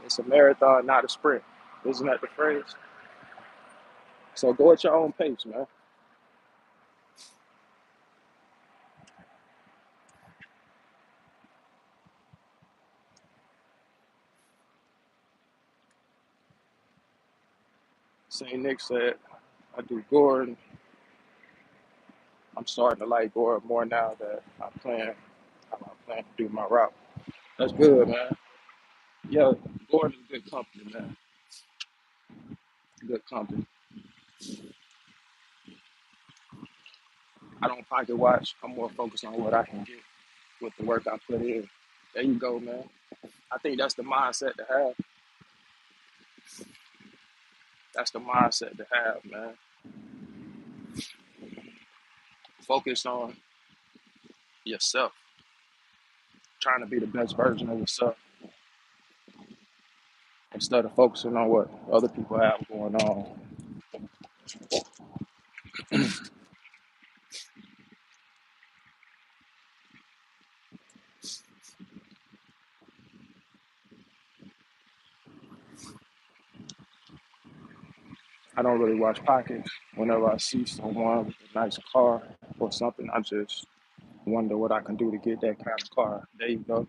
It's a marathon, not a sprint. Isn't that the phrase? So go at your own pace, man. St. Nick said, I do Gordon. I'm starting to like Gordon more now that I plan to do my route. That's good, man. Yeah, Gordon's good company, man. Good company. I don't pocket watch. I'm more focused on what I can get with the work I put in. There you go, man. I think that's the mindset to have. That's the mindset to have, man. Focus on yourself, trying to be the best version of yourself instead of focusing on what other people have going on. I don't really watch pockets. Whenever I see someone with a nice car or something, I just wonder what I can do to get that kind of car. There you go.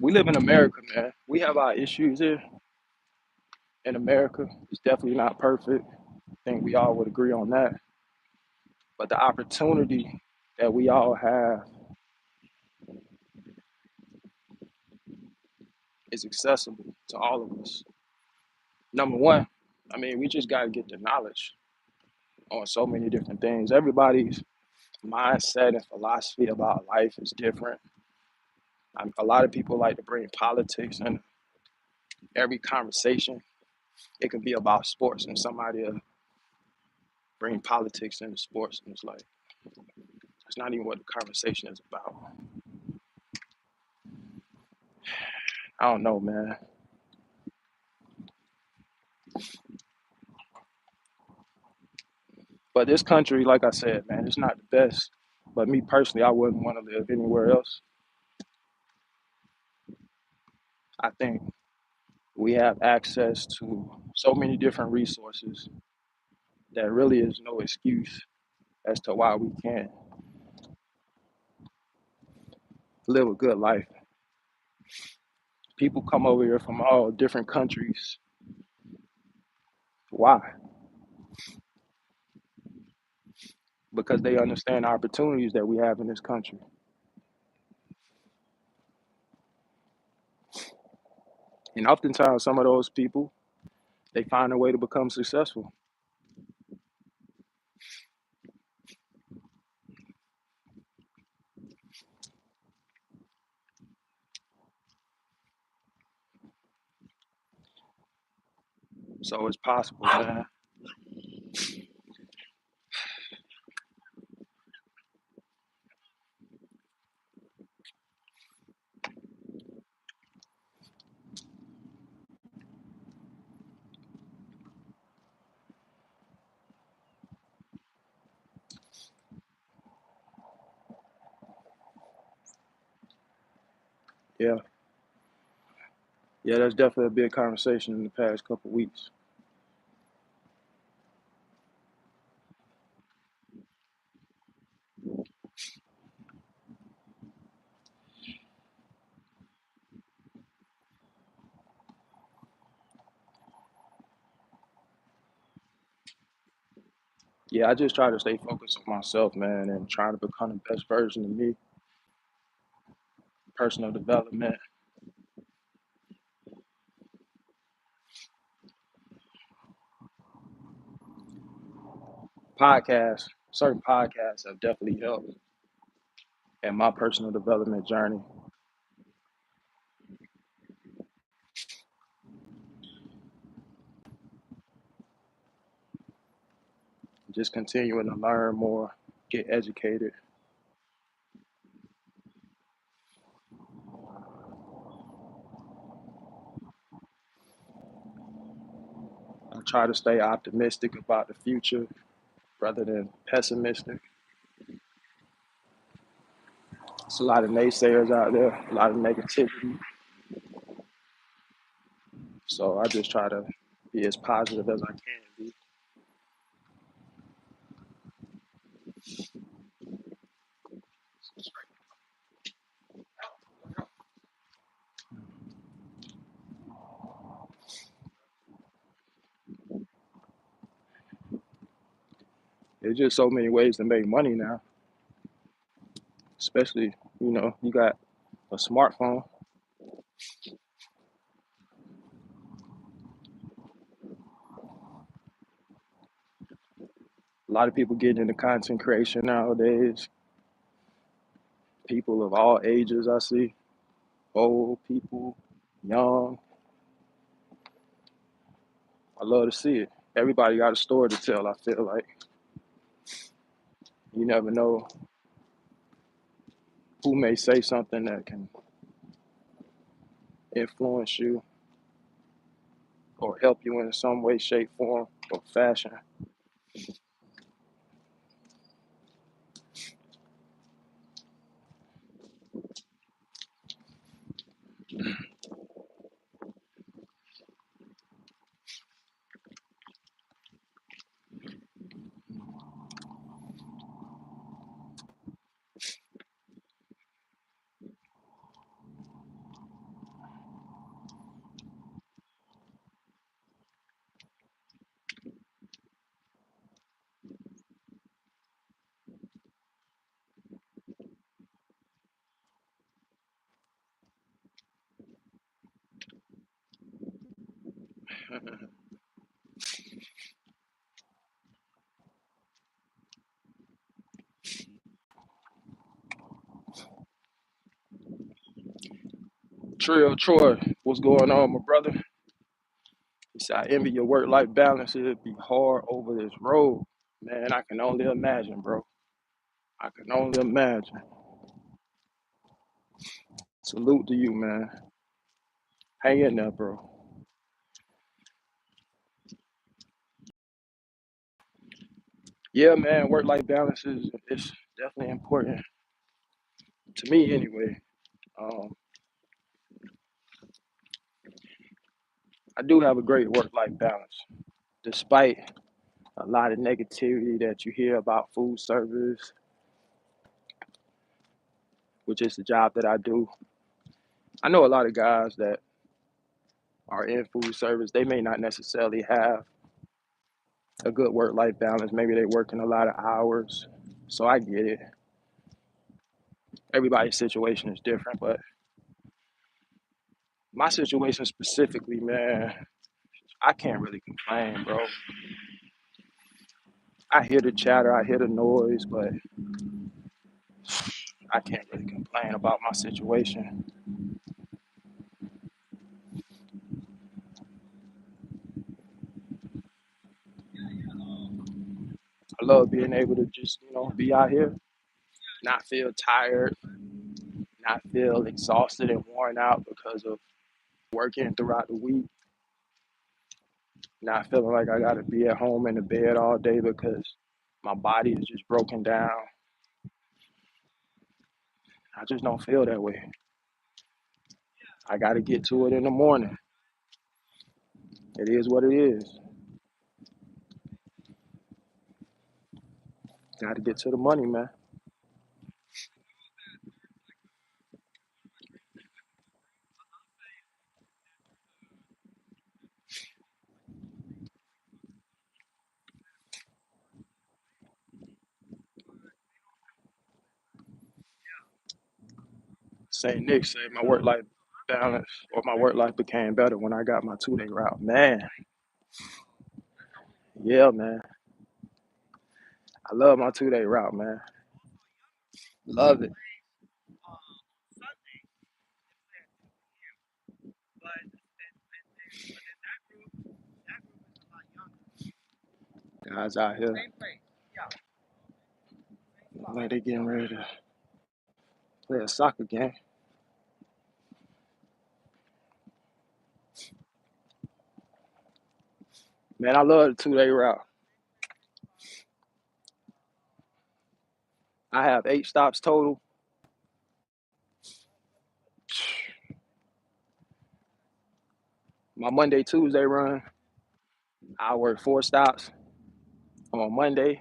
We live in America, man. We have our issues here in America. It's definitely not perfect. I think we all would agree on that. But the opportunity that we all have is accessible to all of us. Number one, we just got to get the knowledge on so many different things. Everybody's mindset and philosophy about life is different. A lot of people like to bring politics in every conversation. It could be about sports, and somebody will bring politics into sports, and it's like, it's not even what the conversation is about. I don't know, man. But this country, like I said, man, it's not the best. But me personally, I wouldn't want to live anywhere else. I think we have access to so many different resources that really is no excuse as to why we can't live a good life. People come over here from all different countries. Why? Because they understand the opportunities that we have in this country. And oftentimes, some of those people, they find a way to become successful. So it's possible, man. Yeah. Yeah, that's definitely a big conversation in the past couple of weeks. Yeah, I just try to stay focused on myself, man, and trying to become the best version of me, personal development, podcasts. Certain podcasts have definitely helped in my personal development journey. Just continuing to learn more, get educated. I try to stay optimistic about the future rather than pessimistic. There's a lot of naysayers out there, a lot of negativity. So I just try to be as positive as I can be. There's just so many ways to make money now, especially, you got a smartphone. A lot of people getting into content creation nowadays. People of all ages, I see, old people, young. I love to see it. Everybody got a story to tell, I feel like. You never know who may say something that can influence you or help you in some way, shape, form, or fashion. Trill Troy, what's going on, my brother? He said, I envy your work life balance. It'd be hard over this road. Man, I can only imagine, bro. I can only imagine. Salute to you, man. Hang in there, bro. Yeah, man, work life balance is definitely important to me anyway. Um, I do have a great work life balance, despite a lot of negativity that you hear about food service, which is the job that I do. I know a lot of guys that are in food service, they may not necessarily have a good work life balance. Maybe they're working a lot of hours. So I get it. Everybody's situation is different, but my situation specifically, man, I can't really complain, bro. I hear the chatter, I hear the noise, but I can't really complain about my situation. I love being able to just, be out here, not feel tired, not feel exhausted and worn out because of working throughout the week, not feeling like I got to be at home in the bed all day because my body is just broken down. I just don't feel that way. I got to get to it in the morning. It is what it is. Got to get to the money, man. St. Nick say my work life balance or my work life became better when I got my 2 day route. Man, yeah, man. I love my 2 day route, man. Love it. Guys out here, like they getting ready to play a soccer game. Man, I love the 2 day route. I have 8 stops total. My Monday, Tuesday run, I work 4 stops. On Monday,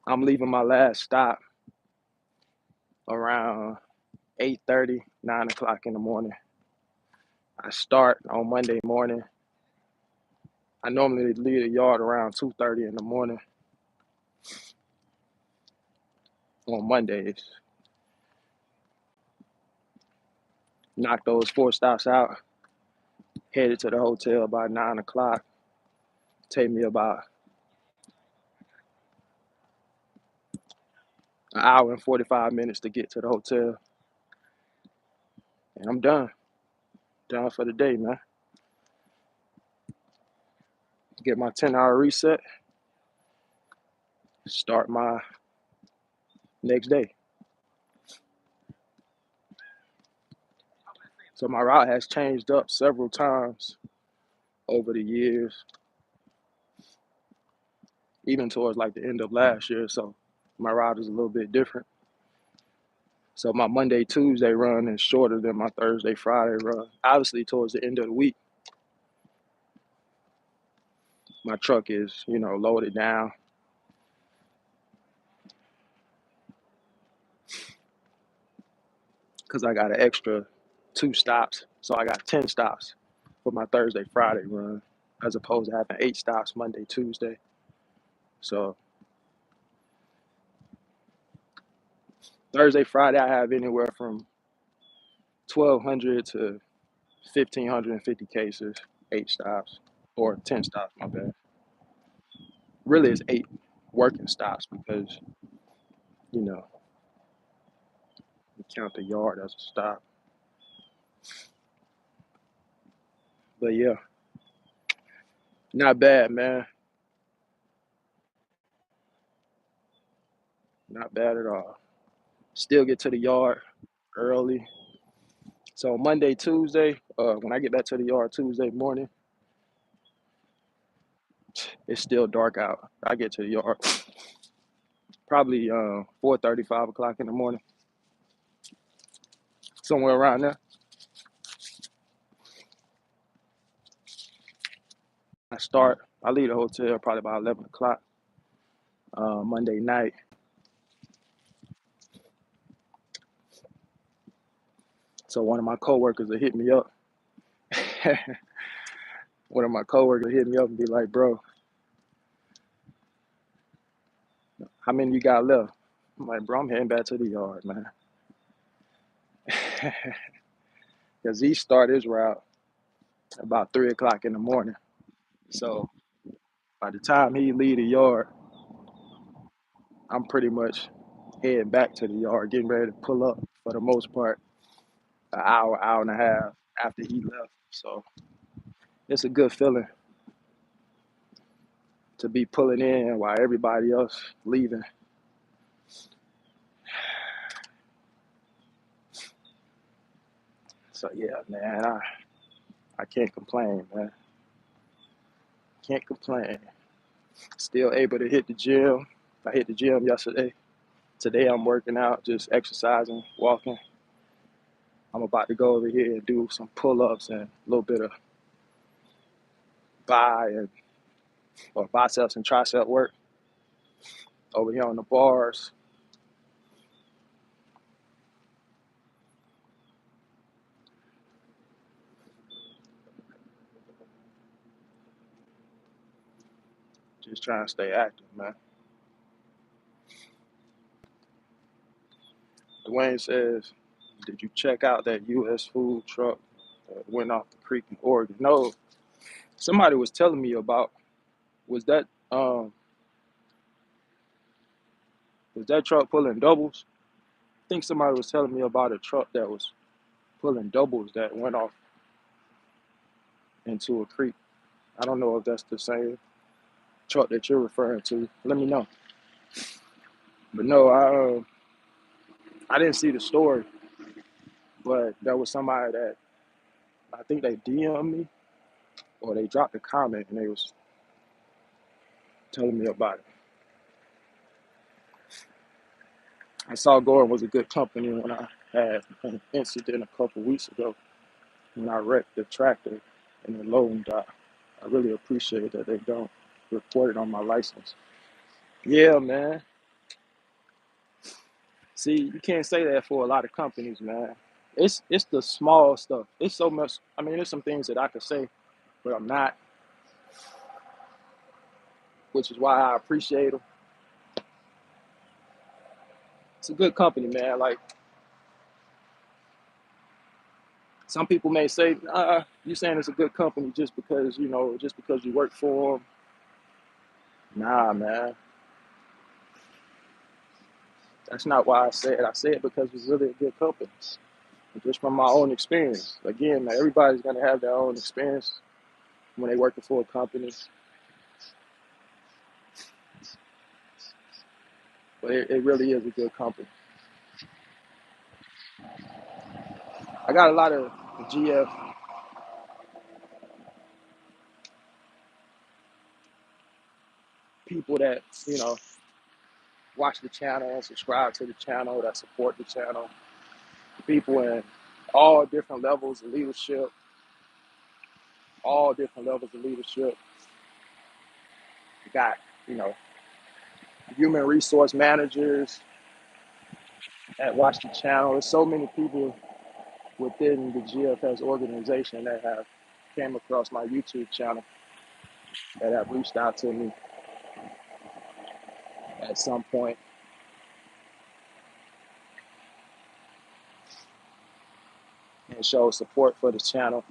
I'm leaving my last stop around 8:30, 9 o'clock in the morning. I start on Monday morning. I normally leave the yard around 2:30 in the morning on Mondays. Knock those 4 stops out, headed to the hotel by 9 o'clock. Take me about an hour and 45 minutes to get to the hotel, and I'm done. Done for the day, man. Get my 10-hour reset, start my next day. So my route has changed up several times over the years, even towards like the end of last year. So my route is a little bit different. So my Monday, Tuesday run is shorter than my Thursday, Friday run. Obviously, towards the end of the week, my truck is, loaded down because I got an extra 2 stops. So I got 10 stops for my Thursday, Friday run, as opposed to having 8 stops Monday, Tuesday. So Thursday, Friday, I have anywhere from 1,200 to 1,550 cases, 8 stops, or 10 stops, my bad. Really, it's 8 working stops because, you know, you count the yard as a stop. But yeah, not bad, man. Not bad at all. Still get to the yard early. So Monday, Tuesday, when I get back to the yard Tuesday morning, it's still dark out. I get to the yard probably 4:30, 5 o'clock in the morning, somewhere around there. I leave the hotel probably about 11 o'clock Monday night. So one of my coworkers will hit me up. One of my coworkers will hit me up and be like, bro, how many you got left? I'm like, bro, I'm heading back to the yard, man. Because he start his route about 3 o'clock in the morning. So by the time he leave the yard, I'm pretty much heading back to the yard, getting ready to pull up for the most part, an hour, hour and a half after he left. So it's a good feeling to be pulling in while everybody else leaving. So yeah, man, I can't complain, man. Can't complain. Still able to hit the gym. I hit the gym yesterday. Today I'm working out, just exercising, walking. I'm about to go over here and do some pull-ups and a little bit of biceps and tricep work over here on the bars. Just trying to stay active, man. Dwayne says, "Did you check out that U.S. food truck that went off the creek in Oregon?" No, somebody was telling me about. Was that was that truck pulling doubles? I think somebody was telling me about a truck that was pulling doubles that went off into a creek. I don't know if that's the same truck that you're referring to. Let me know. But no, I didn't see the story, but there was somebody that I think they DM'd me or they dropped a comment and they was telling me about it. I saw Gore was a good company when I had an incident a couple weeks ago when I wrecked the tractor in the loading dock. I really appreciate that they don't report it on my license. Yeah, man. See, you can't say that for a lot of companies, man. It's the small stuff. It's so much. I mean, there's some things that I could say, but I'm not, which is why I appreciate them. It's a good company, man. Like some people may say, you saying it's a good company just because just because you work for them. Nah, man, that's not why I say it. I say it because it's really a good company. Just from my own experience. Again, man, everybody's gonna have their own experience when they working for a company, but it really is a good company. I got a lot of GF people that watch the channel and subscribe to the channel, that support the channel. People in all different levels of leadership, all different levels of leadership. You got, you know, human resource managers that watch the channel. There's so many people within the GFS organization that have came across my YouTube channel that have reached out to me at some point and show support for the channel.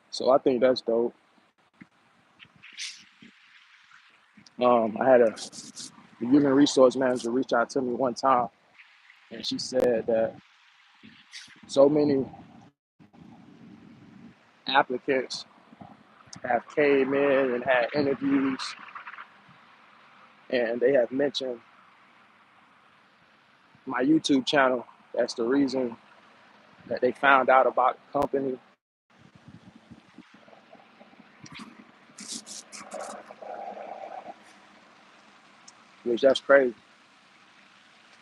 So I think that's dope. I had a human resource manager reach out to me one time, and she said that so many applicants have came in and had interviews, and they have mentioned my YouTube channel. That's the reason that they found out about the company, which that's crazy.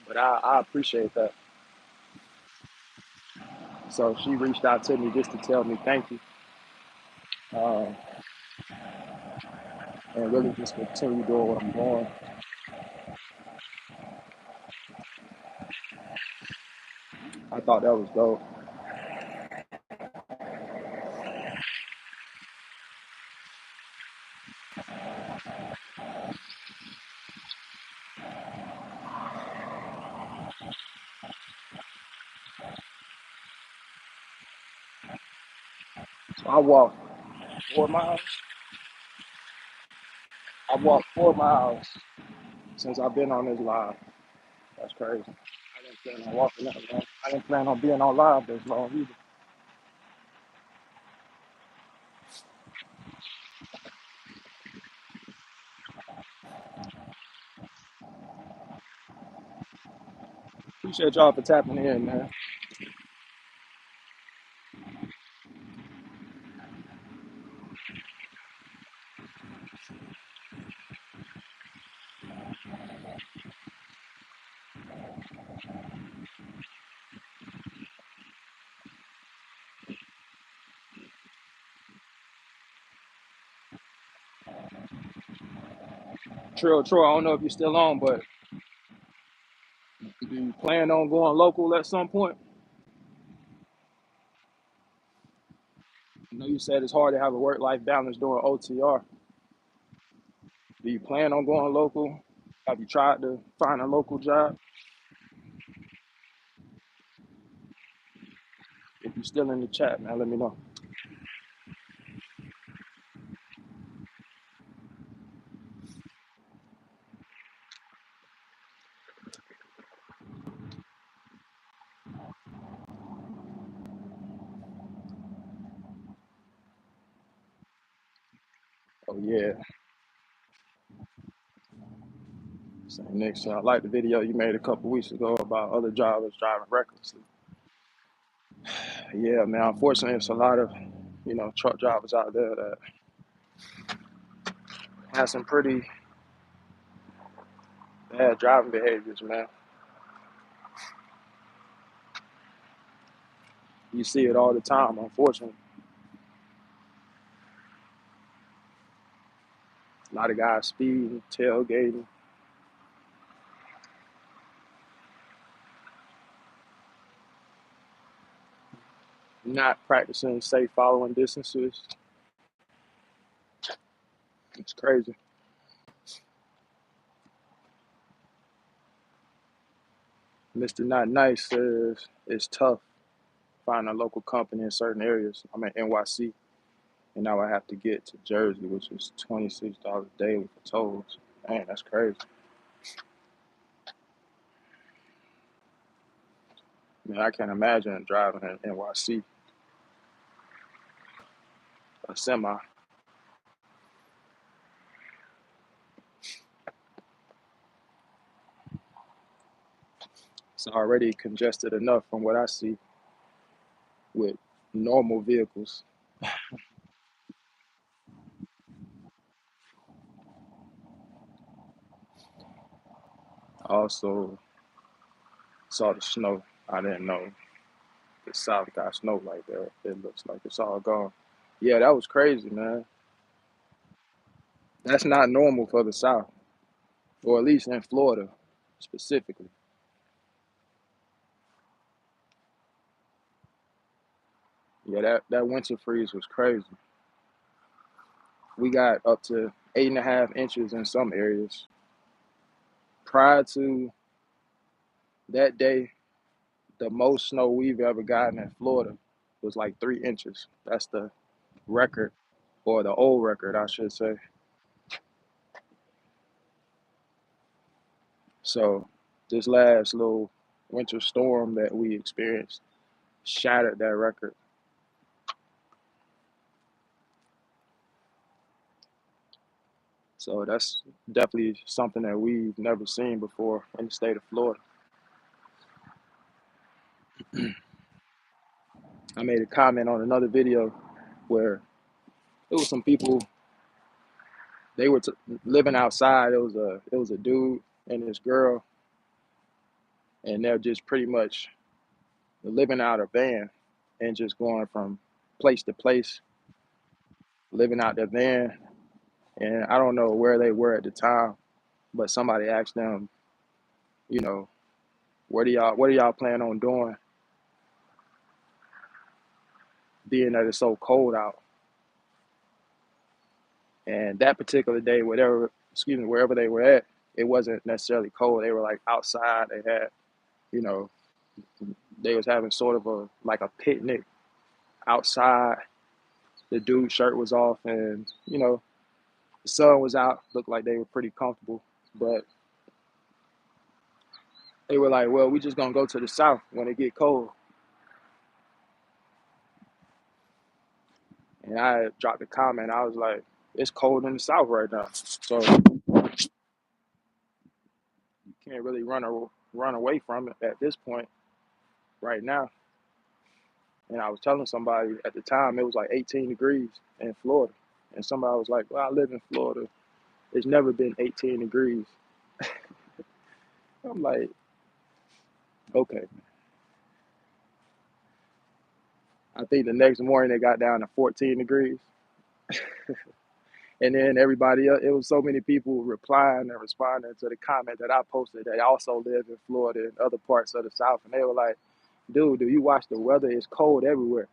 But I appreciate that. So she reached out to me just to tell me thank you, um, and really just continue doing what I'm doing. I thought that was dope. So I walked 4 miles. I walked 4 miles since I've been on this live. That's crazy. I didn't plan on walking that long. I didn't plan on being on live this long either. Appreciate y'all for tapping in, man. Trill, Troy, I don't know if you're still on, but do you plan on going local at some point? I know you said it's hard to have a work-life balance during OTR. Do you plan on going local? Have you tried to find a local job? If you're still in the chat, man, let me know. Oh yeah, St. Nick. So I like the video you made a couple weeks ago about other drivers driving recklessly. Yeah, man. Unfortunately, it's a lot of truck drivers out there that have some pretty bad driving behaviors, man. You see it all the time, unfortunately. A lot of guys speeding, tailgating, not practicing safe following distances. It's crazy. Mr. Not Nice says it's tough finding a local company in certain areas. I'm in NYC, and now I have to get to Jersey, which is $26 daily for tolls. Man, that's crazy. Man, I can't imagine driving in NYC, a semi. It's already congested enough from what I see with normal vehicles. I also saw the snow. I didn't know the South got snow like that. It looks like it's all gone. Yeah, that was crazy, man. That's not normal for the South, or at least in Florida specifically. Yeah, that winter freeze was crazy. We got up to 8.5 inches in some areas. Prior to that day, the most snow we've ever gotten in Florida was like 3 inches. That's the record, or the old record, I should say. So this last little winter storm that we experienced shattered that record. So that's definitely something that we've never seen before in the state of Florida. I made a comment on another video where it was some people, they were living outside. It was a dude and this girl, and they're just pretty much living out a van and just going from place to place, living out their van. And I don't know where they were at the time, but somebody asked them, you know, what do y'all plan on doing, being that it's so cold out? And that particular day, wherever they were at, it wasn't necessarily cold. They were like outside. They had, you know, they was having sort of a picnic outside. The dude's shirt was off, and the sun was out. Looked like they were pretty comfortable, but they were like, "Well, we just gonna go to the south when it get cold." And I dropped a comment. I was like, "It's cold in the south right now, so you can't really run away from it at this point right now." And I was telling somebody at the time it was like 18 degrees in Florida, and somebody was like, "Well, I live in Florida. It's never been 18 degrees." I'm like, okay. I think the next morning it got down to 14 degrees. And then everybody else, it was so many people replying and responding to the comment that I posted that also live in Florida and other parts of the South. And they were like, "Dude, do you watch the weather? It's cold everywhere."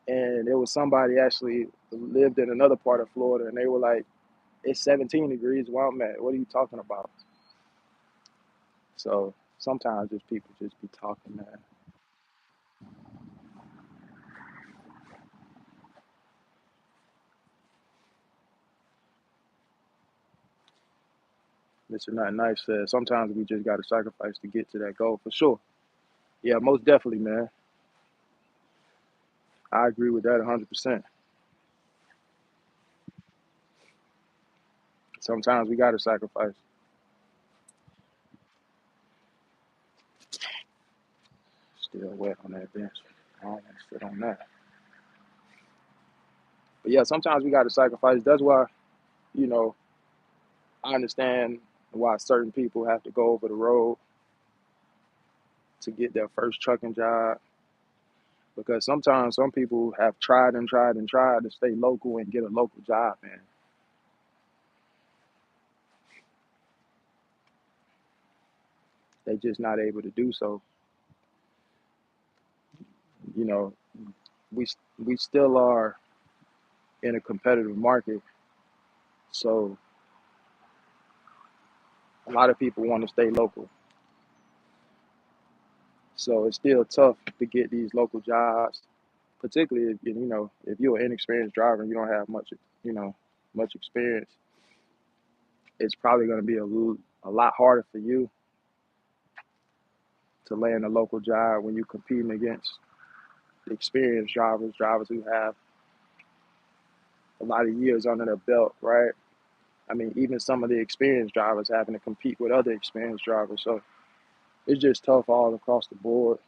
And there was somebody actually lived in another part of Florida, and they were like, It's 17 degrees where I'm at. What are you talking about? So sometimes just people just be talking, man. Mr. Not Nice said sometimes we just got to sacrifice to get to that goal for sure. Yeah, most definitely, man. I agree with that 100%. Sometimes we got to sacrifice. Still wet on that bench. I don't want to sit on that. But yeah, sometimes we got to sacrifice. That's why, you know, I understand why certain people have to go over the road to get their first trucking job, because sometimes some people have tried and tried and tried to stay local and get a local job, and they're just not able to do so. You know, we we still are in a competitive market, so a lot of people want to stay local. So it's still tough to get these local jobs, particularly if if you're an inexperienced driver and you don't have much you know much experience. It's probably going to be a lot harder for you to land a local job when you're competing against experienced drivers who have a lot of years under their belt, right? I mean, even some of the experienced drivers having to compete with other experienced drivers. So it's just tough all across the board.